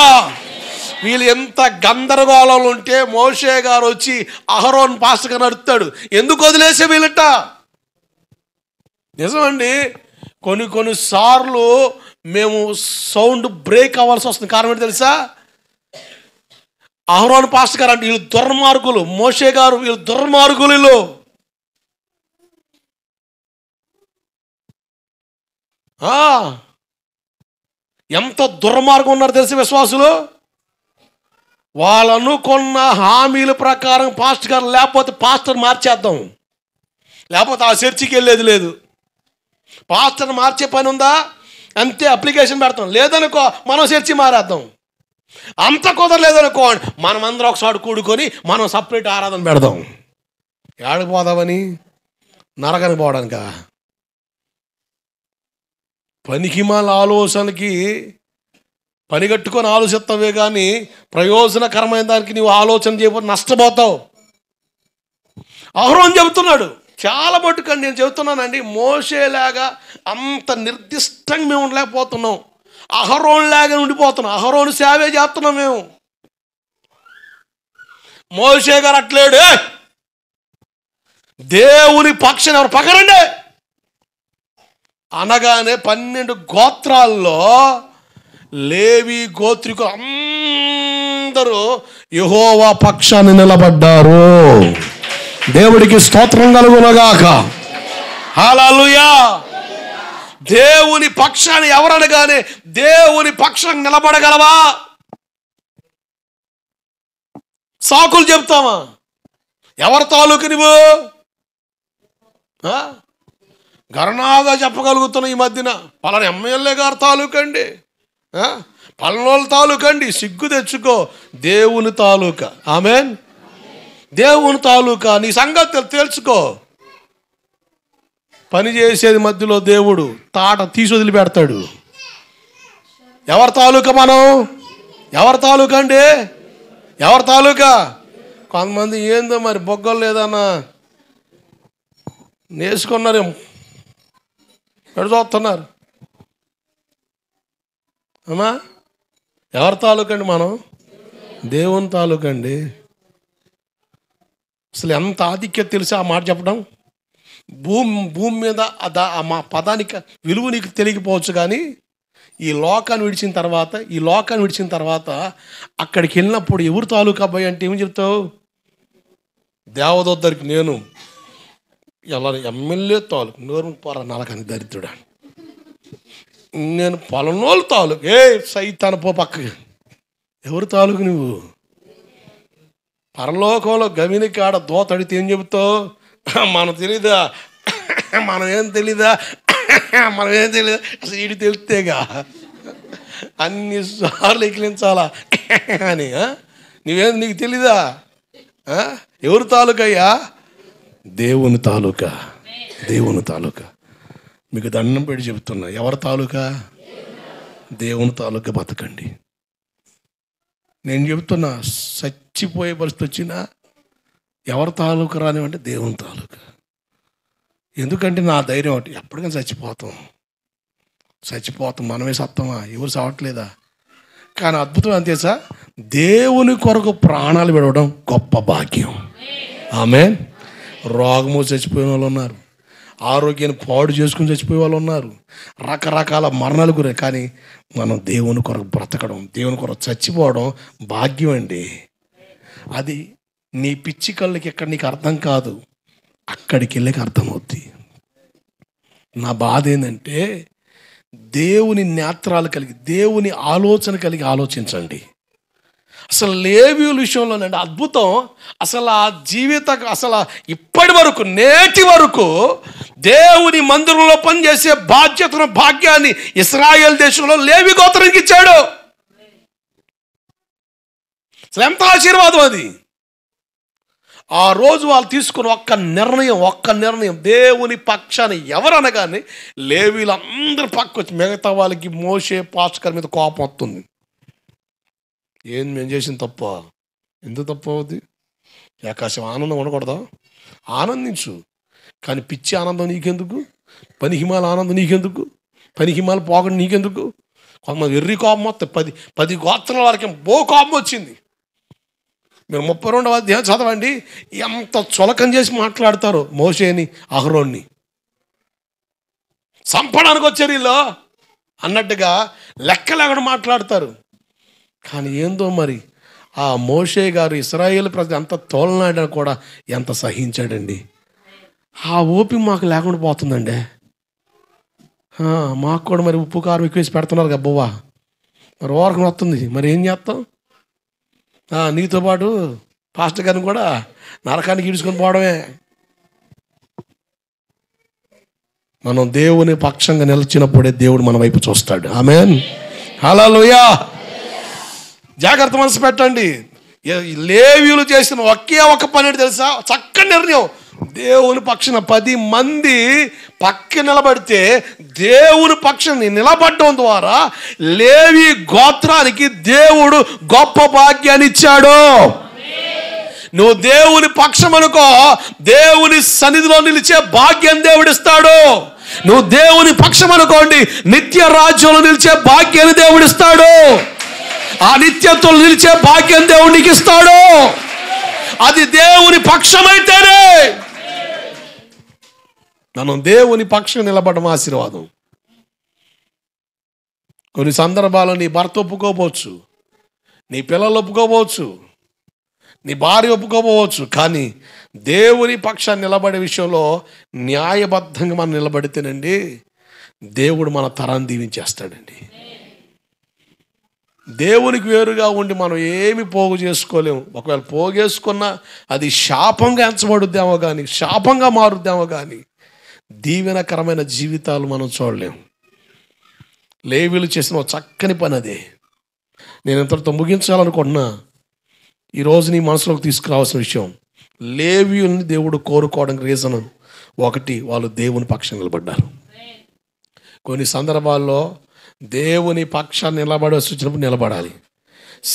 వీళ్ళు ఎంత గందరగోళంలో ఉంటే మోషే గారు వచ్చి అహరోన్ పాస్టర్గా నడుస్తాడు. ఎందుకు వదిలేసే వీళ్ళట? నిజమండి, కొన్ని సార్లు మేము సౌండ్ బ్రేక్ అవ్వాల్సి వస్తుంది. కారణం ఏంటి తెలుసా? అహరోన్ పాస్టర్ గారు అంటే వీళ్ళు దుర్మార్గులు, మోషే గారు వీళ్ళు దుర్మార్గులు. ఎంత దుర్మార్గం ఉన్నారు తెలిసి విశ్వాసులు. వాళ్ళు అనుకున్న హామీల ప్రకారం పాస్టర్ గారు లేకపోతే పాస్టర్ మార్చేద్దాం, లేకపోతే ఆ చర్చికి వెళ్ళేది లేదు. పాస్టర్ మార్చే పని ఉందా? అంతే, అప్లికేషన్ పెడతాం. లేదనుకో మనం చర్చి మారేద్దాం. అంత కుదరలేదనుకో మనమందరం ఒకసారి కూడుకొని మనం సపరేట్ ఆరాధన పెడదాం. ఏడకు పోదామని? నరకని పోవడానికా? పనికిమాల ఆలోచనకి పనిగట్టుకొని ఆలోచిస్తావే కానీ ప్రయోజనకరమైన దానికి నీవు ఆలోచన చేయకపోతే నష్టపోతావు. అహరోన్ చెబుతున్నాడు. చాలా మటుకండి నేను చెబుతున్నానండి, మోషేలాగా అంత నిర్దిష్టంగా మేము ఉండలేకపోతున్నాం. అహరోన్ లాగా ఉండిపోతున్నాం. అహరోను సేవే చేస్తున్నాం మేము. మోషే గారు అట్లేడు. దేవుని పక్షాన ఎవరు పక్కనండి అనగానే 12 గోత్రాల్లో లేవి గోత్రికులు అందరూ యెహోవా పక్షాన్ని నిలబడ్డారు. దేవుడికి స్తోత్రం కలుగునగాక. హల్లెలూయా. దేవుని పక్షాన్ని ఎవరనగానే దేవుని పక్షం నిలబడగలవా? సాకులు చెప్తావా? ఎవరి తాలూకు నువ్వు? గర్నాగా చెప్పగలుగుతున్నా ఈ మధ్యన పలానా ఎమ్మెల్యే గారి తాలూకండి, పలానోళ్ళ తాలూకండి. సిగ్గు తెచ్చుకో. దేవుని తాలూకా. ఆమేన్. దేవుని తాలూకా. నీ సంగతి తెలుసుకో. పని చేసేది మధ్యలో దేవుడు తాట తీసి వదిలిపెడతాడు. ఎవరి తాలూకా మనం? ఎవరి తాలూకా అండి? ఎవరి తాలూకా? కొంతమంది ఏందో మరి బొగ్గలు లేదన్నా నేర్చుకున్నారేమో, ఎడు చూస్తున్నారు. అమ్మా, ఎవరి తాలూకండి మనం? దేవుని తాలూకండి. అసలు ఎంత ఆధిక్యత తెలిసి ఆ మాట చెప్పడం. భూమి మీద మా పదానికి విలువ నీకు తెలియకపోవచ్చు, కానీ ఈ లోకాన్ని విడిచిన తర్వాత అక్కడికి వెళ్ళినప్పుడు ఎవరు తాలూకా అబ్బాయి అంటే ఏమి చెప్తావు? దేవదూతరికి నేను ఎలా ఎమ్మెల్యే తాలూకు నోరు పోరా నలకని దరిద్రుడా, నేను పలనోళ్ళు తాలూకు. సైతాన పో పక్కకి. ఎవరు తాలూకు నువ్వు? పరలోకంలో గవిని కాడ దోత అడిగితే ఏం చెబుతావు? మనం తెలీదా? మనం ఏం తెలీదా? అసలు వీడి తెలిస్తేగా అన్నిసార్లు ఎక్కిలించాలా అని. నీకు తెలీదా? ఎవరు తాలూకయ్యా? దేవుని తాలూకా. దేవుని తాలూకా. మీకు దండం పెట్టి చెబుతున్నా, ఎవరి తాలూకా? దేవుని తాలూకా. బతకండి. నేను చెబుతున్నా, చచ్చిపోయే పరిస్థితి వచ్చినా ఎవరి తాలూకా రానివంటే దేవుని తాలూకా. ఎందుకంటే నా ధైర్యం ఒకటి, ఎప్పటికైనా చచ్చిపోతాం. మనమే సత్తమా? ఎవరు చావట్లేదా? కానీ అద్భుతం అంతే సార్, దేవుని కొరకు ప్రాణాలు విడవడం గొప్ప భాగ్యం. ఆమేన్. రోగము చచ్చిపోయిన వాళ్ళు ఉన్నారు, ఆరోగ్యాన్ని పాడు చేసుకుని చచ్చిపోయే వాళ్ళు ఉన్నారు, రకరకాల మరణాలు గురే. కానీ మనం దేవుని కొరకు బ్రతకడం, దేవుని కొరకు చచ్చిపోవడం భాగ్యం అండి. అది నీ పిచ్చి కళ్ళకి ఇక్కడ నీకు అర్థం కాదు, అక్కడికి వెళ్ళకి అర్థమవుద్ది. నా బాధ ఏంటంటే, దేవుని నేత్రాలు కలిగి, దేవుని ఆలోచన కలిగి ఆలోచించండి. అసలు లేవీయుల విషయంలోనండి అద్భుతం. అసలు ఆ అసలు ఇప్పటి వరకు, నేటి వరకు దేవుని మందిరంలో పనిచేసే బాధ్యతను, భాగ్యాన్ని ఇశ్రాయేల్ దేశంలో లేవి గోత్రానికి ఇచ్చాడు. అసలు ఎంత ఆశీర్వాదం అది. ఆ రోజు వాళ్ళు తీసుకున్న ఒక్క నిర్ణయం దేవుని పక్షాన్ని ఎవరనగానే లేవీలు అందరు పక్క వచ్చి, మిగతా వాళ్ళకి మోషే పాస్కర్ మీద కోపం వస్తుంది. ఏంది మేము చేసిన తప్ప? ఎందుకు తప్పు అవుద్ది? ఆకాశం ఆనందం ఉండకూడదా? ఆనందించు. కానీ పిచ్చి ఆనందం నీకెందుకు? పని హిమాల ఆనందం నీకెందుకు? పని హిమాల పోగడం నీకెందుకు? కొంతమంది వెర్రి కోపం వస్తాయి. 10 గోత్రాల వరకు కోపం వచ్చింది. మీరు 32వ అధ్యాయం చదవండి, ఎంత చులకం చేసి మాట్లాడతారో మోషేని, అహరోన్ని. చంపడానికి వచ్చారు వీళ్ళు అన్నట్టుగా లెక్కలేకుండా మాట్లాడతారు. కానీ ఏందో మరి ఆ మోషే గారు ఇశ్రాయేలు ప్రజలు ఎంత తోలనాడని కూడా ఎంత సహించాడండి. ఆ ఓపిక మాకు లేకుండా పోతుందండి. మాకు కూడా మరి ఉప్పు కారం ఎక్కువ వేసి పెడుతున్నారు గబ్బవ్వా, మరి ఓరకం వస్తుంది. మరి ఏం చేస్తాం? నీతో పాటు పాస్టర్ గారిని కూడా నరకానికి ఈడ్చుకొని పోవడమే. మనం దేవుని పక్షంగా నిలిచినప్పుడే దేవుడు మన వైపు చూస్తాడు. ఆమేన్. హల్లెలూయా. జాగ్రత్త మనసు పెట్టండి. లేవీయులు చేసిన ఒకే ఒక పని తెలుసా? చక్కని నిర్ణయం. దేవుని పక్షాన 10 మంది పక్క నిలబడితే దేవుని పక్షాన్ని నిలబడడం ద్వారా లేవి గోత్రానికి దేవుడు గొప్ప భాగ్యాన్ని ఇచ్చాడు. నువ్వు దేవుని పక్షం అనుకో, దేవుని సన్నిధిలో నిలిచే భాగ్యం దేవుడిస్తాడు. నువ్వు దేవుని పక్షం అనుకోండి, నిత్య రాజ్యంలో నిలిచే భాగ్యాన్ని దేవుడిస్తాడు. ఆ నిత్యత్వం నిలిచే భాగ్యం దేవుడు నీకు ఇస్తాడు. అది దేవుని పక్షమైతేనే. మనం దేవుని పక్షం నిలబడడం ఆశీర్వాదం. కొన్ని సందర్భాల్లో నీ భర్త ఒప్పుకోవచ్చు, నీ పిల్లలు ఒప్పుకోవచ్చు, నీ భార్య ఒప్పుకోవచ్చు, కానీ దేవుని పక్షాన్ని నిలబడే విషయంలో న్యాయబద్ధంగా మనం నిలబడితేనండి దేవుడు మన తరాన్ని దీవించేస్తాడండి. దేవునికి వేరుగా ఉండి మనం ఏమి పోగు చేసుకోలేము. ఒకవేళ పోగేసుకున్నా అది శాపంగా ఎంచబడుద్దేమో కానీ, శాపంగా మారుద్దేమో కానీ దీవెనకరమైన జీవితాలు మనం చూడలేము. లేవీలు చేసిన ఒక చక్కని పని అదే. నేను ఇంతటితో ముగించాలనుకుంటున్నా. ఈరోజు నీ మనసులోకి తీసుకురావాల్సిన విషయం, లేవీయుల్ని దేవుడు కోరుకోవడానికి రీజన్ ఒకటి, వాళ్ళు దేవుని పక్షం నిలబడ్డారు. కొన్ని సందర్భాల్లో దేవుని పక్షాన్ని నిలబడవలసి వచ్చినప్పుడు నిలబడాలి,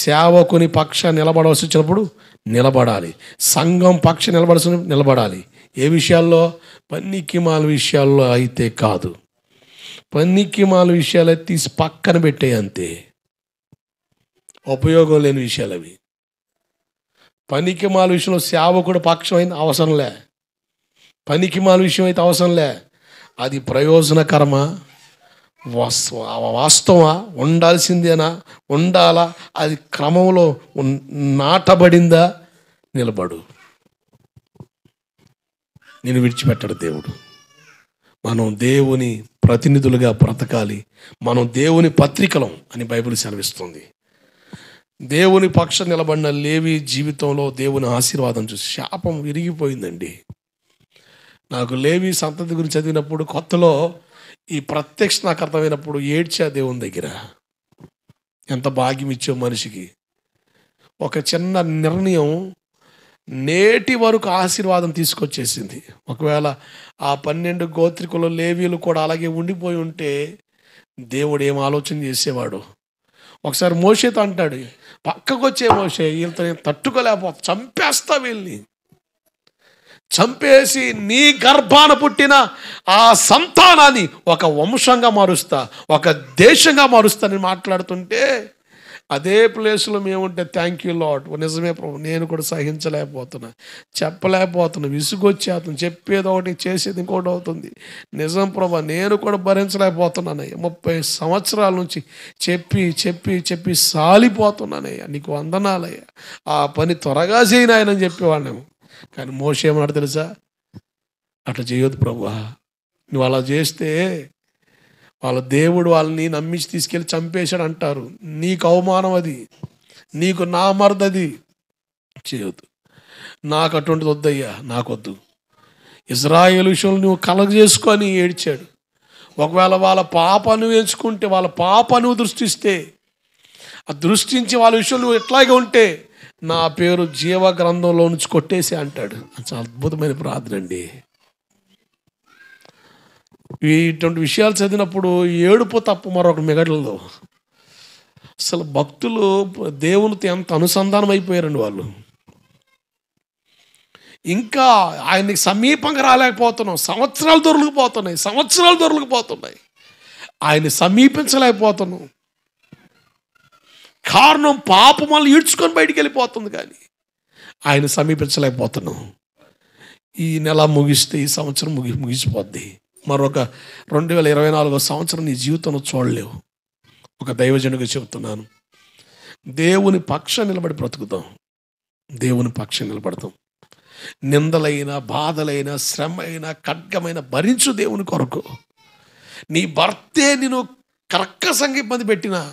సేవకుని పక్షాన్ని నిలబడవలసి వచ్చినప్పుడు నిలబడాలి, సంఘం పక్షం నిలబడాల్సి నిలబడాలి. ఏ విషయాల్లో? పన్నికిమాల విషయాల్లో అయితే కాదు. పన్నికిమాల విషయాలు అయితే తీసి పక్కన పెట్టే, అంతే. ఉపయోగం లేని విషయాలు అవి. పనికిమాల విషయంలో సేవకుడు పక్షం అయితే అవసరంలే, పనికిమాల విషయం అయితే అవసరంలే. అది ప్రయోజనకరమా, వాస్తవమా, ఉండాల్సిందేనా, ఉండాలా, అది క్రమంలో నాటబడిందా, నిలబడు. నేను విడిచిపెట్టడు దేవుడు. మనం దేవుని ప్రతినిధులుగా బ్రతకాలి. మనం దేవుని పత్రికలం అని బైబిల్ సెలవిస్తుంది. దేవుని పక్షం నిలబడిన లేవి జీవితంలో దేవుని ఆశీర్వాదం చూసి శాపం విరిగిపోయిందండి. నాకు లేవి సంతతి గురించి చదివినప్పుడు కొత్తలో ఈ ప్రత్యక్ష నాకు అర్థమైనప్పుడు ఏడ్చా దేవుని దగ్గర. ఎంత భాగ్యం ఇచ్చో మనిషికి. ఒక చిన్న నిర్ణయం నేటి వరకు ఆశీర్వాదం తీసుకొచ్చేసింది. ఒకవేళ ఆ 12 గోత్రికులు లేవీలు కూడా అలాగే ఉండిపోయి ఉంటే దేవుడు ఏం ఆలోచన చేసేవాడు. ఒకసారి మోషేతో అంటాడు, పక్కకు వచ్చే మోషే, వీళ్ళతో నేను తట్టుకోలేకపోతా, చంపేస్తా వీళ్ళని, చంపేసి నీ గర్భాన పుట్టిన ఆ సంతానాన్ని ఒక వంశంగా మారుస్తా, ఒక దేశంగా మారుస్తానని మాట్లాడుతుంటే అదే ప్లేస్లో మేముంటే థ్యాంక్ యూ లార్డ్, నిజమే ప్రభు, నేను కూడా సహించలేకపోతున్నా, చెప్పలేకపోతున్నా, విసుగొచ్చేస్తుంది, చెప్పేది ఒకటి చేసేది ఇంకోటి అవుతుంది. నిజం ప్రభు, నేను కూడా భరించలేకపోతున్నానయ్యా, 30 సంవత్సరాల నుంచి చెప్పి చెప్పి చెప్పి సాలిపోతున్నానయ్యా, నీకు వందనాలయ్యా, ఆ పని త్వరగా చేయనాయనని చెప్పేవాళ్ళేమో. కానీ మోషే ఏమన్నాడు తెలుసా? అట్లా చేయొద్దు ప్రభు, నువ్వు అలా చేస్తే వాళ్ళ దేవుడు వాళ్ళని నమ్మించి తీసుకెళ్ళి చంపేశాడు అంటారు, నీకు అవమానం, అది నీకు నా మరదది, చేయొద్దు, నాకు అటువంటిది వద్దయ్యా, నాకొద్దు. ఇజ్రాయేలు విషయంలో నువ్వు కలగ చేసుకొని ఏడ్చాడు. ఒకవేళ వాళ్ళ పాప నువ్వు ఎంచుకుంటే, వాళ్ళ పాప నువ్వు దృష్టిస్తే, ఆ దృష్టించి వాళ్ళ విషయంలో నువ్వు ఎట్లాగే ఉంటే నా పేరు జీవ గ్రంథంలో నుంచి కొట్టేసి అంటాడు. చాలా అద్భుతమైన ప్రార్థన అండి. ఇటువంటి విషయాలు చదివినప్పుడు ఏడుపు తప్ప మరొక మిగడలేదు. అసలు భక్తులు దేవునితో ఎంత అనుసంధానం అయిపోయారండి వాళ్ళు. ఇంకా ఆయనకి సమీపంగా రాలేకపోతున్నాం, సంవత్సరాలు దొరికిపోతున్నాయి, ఆయన్ని సమీపించలేకపోతున్నాం. కారణం పాపం వల్ల ఈడ్చుకొని బయటికి వెళ్ళిపోతుంది, కానీ ఆయన సమీపించలేకపోతున్నాం. ఈ నెల ముగిస్తే ఈ సంవత్సరం ముగిసిపోద్ది. మరొక 2024 సంవత్సరం నీ జీవితంలో చూడలేవు. ఒక దైవజనుడిగా చెబుతున్నాను, దేవుని పక్షం నిలబడి బ్రతుకుతాం, దేవుని పక్షం నిలబడతాం. నిందలైన, బాధలైన, శ్రమ అయినా, ఖడ్గమైన భరించు దేవుని కొరకు. నీ భర్తే నేను కర్కశంగా ఇబ్బంది పెట్టినా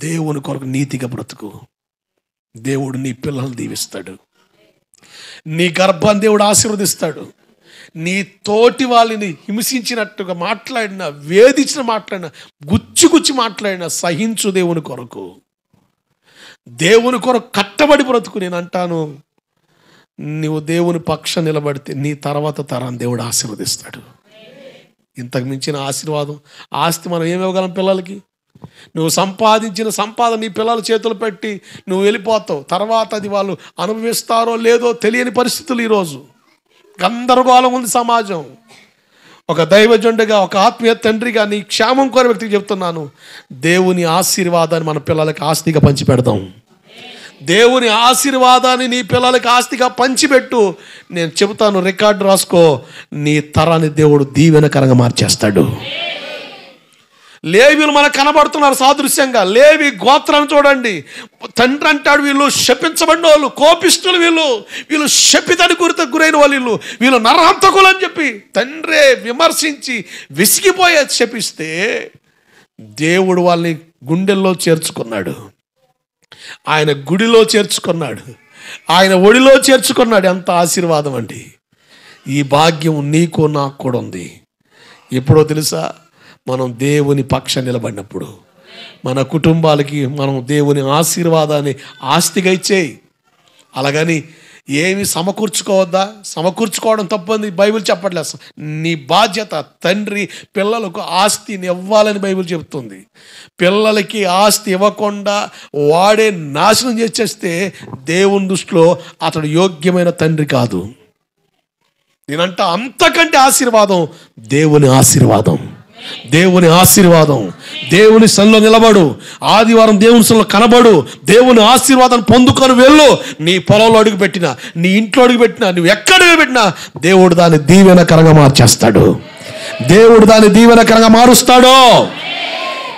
దేవుని కొరకు నీతిగా బ్రతుకు. దేవుడు నీ పిల్లల్ని దీవిస్తాడు, నీ గర్భాన్ని దేవుడు ఆశీర్వదిస్తాడు. నీ తోటి వాళ్ళని హింసించినట్టుగా మాట్లాడినా, వేధించిన మాట్లాడినా, గుచ్చి మాట్లాడినా సహించు దేవుని కొరకు. దేవుని కొరకు కట్టబడి బ్రతుకు. నేను అంటాను, నువ్వు దేవుని పక్షం నిలబడితే నీ తర్వాత తరాన్ని దేవుడు ఆశీర్వదిస్తాడు. ఇంతకు మించిన ఆశీర్వాదం, ఆస్తి మనం ఏమివ్వగలం పిల్లలకి? నువ్వు సంపాదించిన సంపాదన నీ పిల్లల చేతులు పెట్టి నువ్వు వెళ్ళిపోతావు. తర్వాత అది వాళ్ళు అనుభవిస్తారో లేదో తెలియని పరిస్థితులు. ఈరోజు గందరగోళం ఉంది సమాజం. ఒక దైవజనుడిగా, ఒక ఆత్మీయ తండ్రిగా నీ క్షేమం కోరే వ్యక్తికి చెప్తున్నాను, దేవుని ఆశీర్వాదాన్ని మన పిల్లలకి ఆస్తిగా పంచిపెడదాం. దేవుని ఆశీర్వాదాన్ని నీ పిల్లలకి ఆస్తిగా పంచిపెట్టు. నేను చెబుతాను, రికార్డు రాసుకో, నీ తరాన్ని దేవుడు దీవెనకరంగా మార్చేస్తాడు. లేవీలు మనకు కనబడుతున్నారు సాదృశ్యంగా. లేవి గోత్రాన్ని చూడండి. తండ్రి అంటాడు వీళ్ళు శపించబడిన వాళ్ళు, కోపిష్ఠులు, వీళ్ళు శపితానికి గురైన వాళ్ళు, వీళ్ళు నరహంతకులు అని చెప్పి తండ్రే విమర్శించి విసిగిపోయే శపిస్తే దేవుడు వాళ్ళని గుండెల్లో చేర్చుకున్నాడు, ఆయన గుడిలో చేర్చుకున్నాడు, ఆయన ఒడిలో చేర్చుకున్నాడు. ఎంత ఆశీర్వాదం అండి! ఈ భాగ్యం నీకు నాకు కూడా ఉంది. ఎప్పుడో తెలుసా? మనం దేవుని పక్ష నిలబడినప్పుడు మన కుటుంబాలకి మనం దేవుని ఆశీర్వాదాన్ని ఆస్తిగా ఇచ్చేయి. అలాగని ఏమి సమకూర్చుకోవద్దా? సమకూర్చుకోవడం తప్పని బైబిల్ చెప్పట్లేదు. నీ బాధ్యత. తండ్రి పిల్లలకు ఆస్తిని ఇవ్వాలని బైబిల్ చెబుతుంది. పిల్లలకి ఆస్తి ఇవ్వకుండా వాడే నాశనం చేసేస్తే దేవుని దృష్టిలో అతడు యోగ్యమైన తండ్రి కాదు. నేనంట అంతకంటే ఆశీర్వాదం దేవుని ఆశీర్వాదం, దేవుని ఆశీర్వాదం. దేవుని సన్నిధిలో నిలబడు, ఆదివారం దేవుని సన్నిధిలో కనబడు, దేవుని ఆశీర్వాదం పొందుకొని వెళ్ళు. నీ పొలంలో అడుగు పెట్టినా, నీ ఇంట్లో అడుగు పెట్టినా, నువ్వు ఎక్కడ పెట్టినా దేవుడు దాన్ని దీవెనకరంగా మార్చేస్తాడు. దేవుడు దాన్ని దీవెనకరంగా మారుస్తాడు.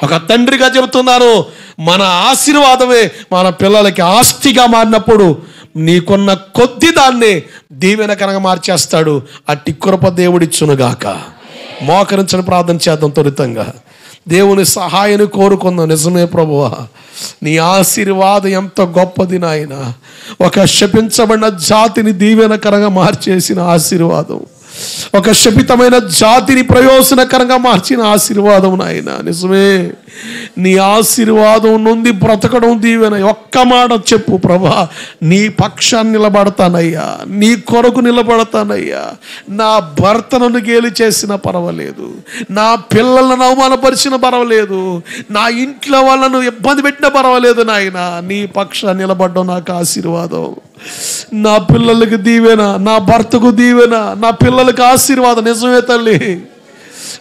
ఒక తండ్రిగా చెబుతున్నాను, మన ఆశీర్వాదమే మన పిల్లలకి ఆస్తిగా మారినప్పుడు నీకున్న కొద్ది దాన్ని దీవెనకరంగా మార్చేస్తాడు. అట్టి కృప దేవుడిచ్చునుగాక. మోకరించని ప్రార్థన చేద్దాం. త్వరితంగా దేవుని సహాయాన్ని కోరుకుందాం. నిజమే ప్రభువా, నీ ఆశీర్వాదం ఎంత గొప్పది నాయన. ఒక శపించబడిన జాతిని దీవెనకరంగా మార్చేసిన ఆశీర్వాదం, ఒక శపితమైన జాతిని ప్రయోజనకరంగా మార్చిన ఆశీర్వాదం నాయన. నిజమే, నీ ఆశీర్వాదం నుండి బ్రతకడం దీవెన. ఒక్క మాట చెప్పు ప్రభా, నీ పక్షాన్ని నిలబడతానయ్యా, నీ కొరకు నిలబడతానయ్యా. నా భర్తను గేలి చేసినా పర్వాలేదు, నా పిల్లలను అవమానపరిచిన పర్వాలేదు, నా ఇంట్లో వాళ్ళను ఇబ్బంది పెట్టినా పర్వాలేదు నాయన. నీ పక్షాన్ని నిలబడడం నాకు ఆశీర్వాదం. నా పిల్లలకి దీవెన, నా భర్తకు దీవెన, నా పిల్లలకి ఆశీర్వాదం. నిజమే తల్లి,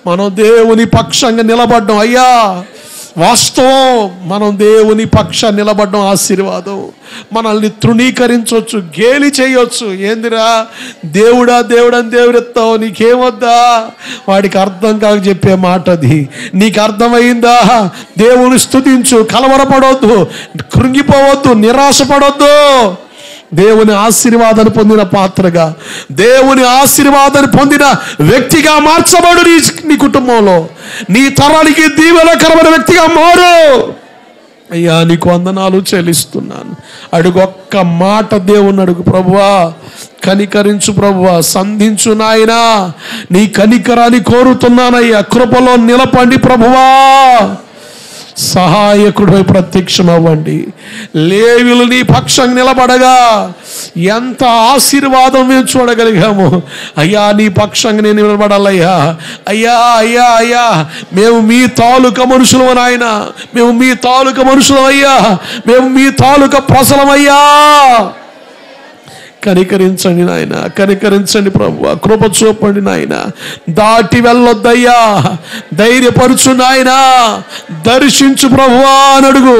మనం దేవుని పక్షంగా నిలబడ్డం అయ్యా వాస్తవం. మనం దేవుని పక్షాన్ని నిలబడ్డం ఆశీర్వాదం. మనల్ని తృణీకరించవచ్చు, గేలి చేయొచ్చు. ఏందిరా దేవుడా దేవుడని దేవుడెత్తావు, నీకేమొద్దా? వాడికి అర్థం కాక చెప్పే మాట అది. నీకు అర్థమైందా? దేవుని స్తుతించు, కలవరపడవద్దు, కృంగిపోవద్దు, నిరాశపడవద్దు. దేవుని ఆశీర్వాదాన్ని పొందిన పాత్రగా, దేవుని ఆశీర్వాదాన్ని పొందిన వ్యక్తిగా మార్చబడు. నీ కుటుంబంలో నీ తరానికి దీవెనకరమైన వ్యక్తిగా మారు. అయ్యా నీకు వందనాలు చెల్లిస్తున్నాను. అడుగు, ఒక్క మాట దేవుని అడుగు. ప్రభువా కనికరించు, ప్రభువా సంధించు నాయనా. నీ కనికరాన్ని కోరుతున్నానయ్యా. కృపలో నిలపండి ప్రభువా. సహాయకుడిపై ప్రత్యక్షమవ్వండి. లేవీయులు నీ పక్షంగా నిలబడగా ఎంత ఆశీర్వాదం మేము చూడగలిగాము. అయ్యా నీ పక్షంగా నేను నిలబడాలయ్యా. అయ్యా అయ్యా అయ్యా, మేము మీ తాలూకా మనుషులం నాయన, మేము మీ తాలూకా మనుషులం అయ్యా, మేము మీ తాలూకా ప్రజలమయ్యా. కనికరించండి నాయన, కనికరించండి ప్రభువా. కృప చూపండి నాయన. దాటి వెళ్ళొద్దయ్యా, ధైర్యపరుచు నాయన, దర్శించు ప్రభువా అని అడుగు.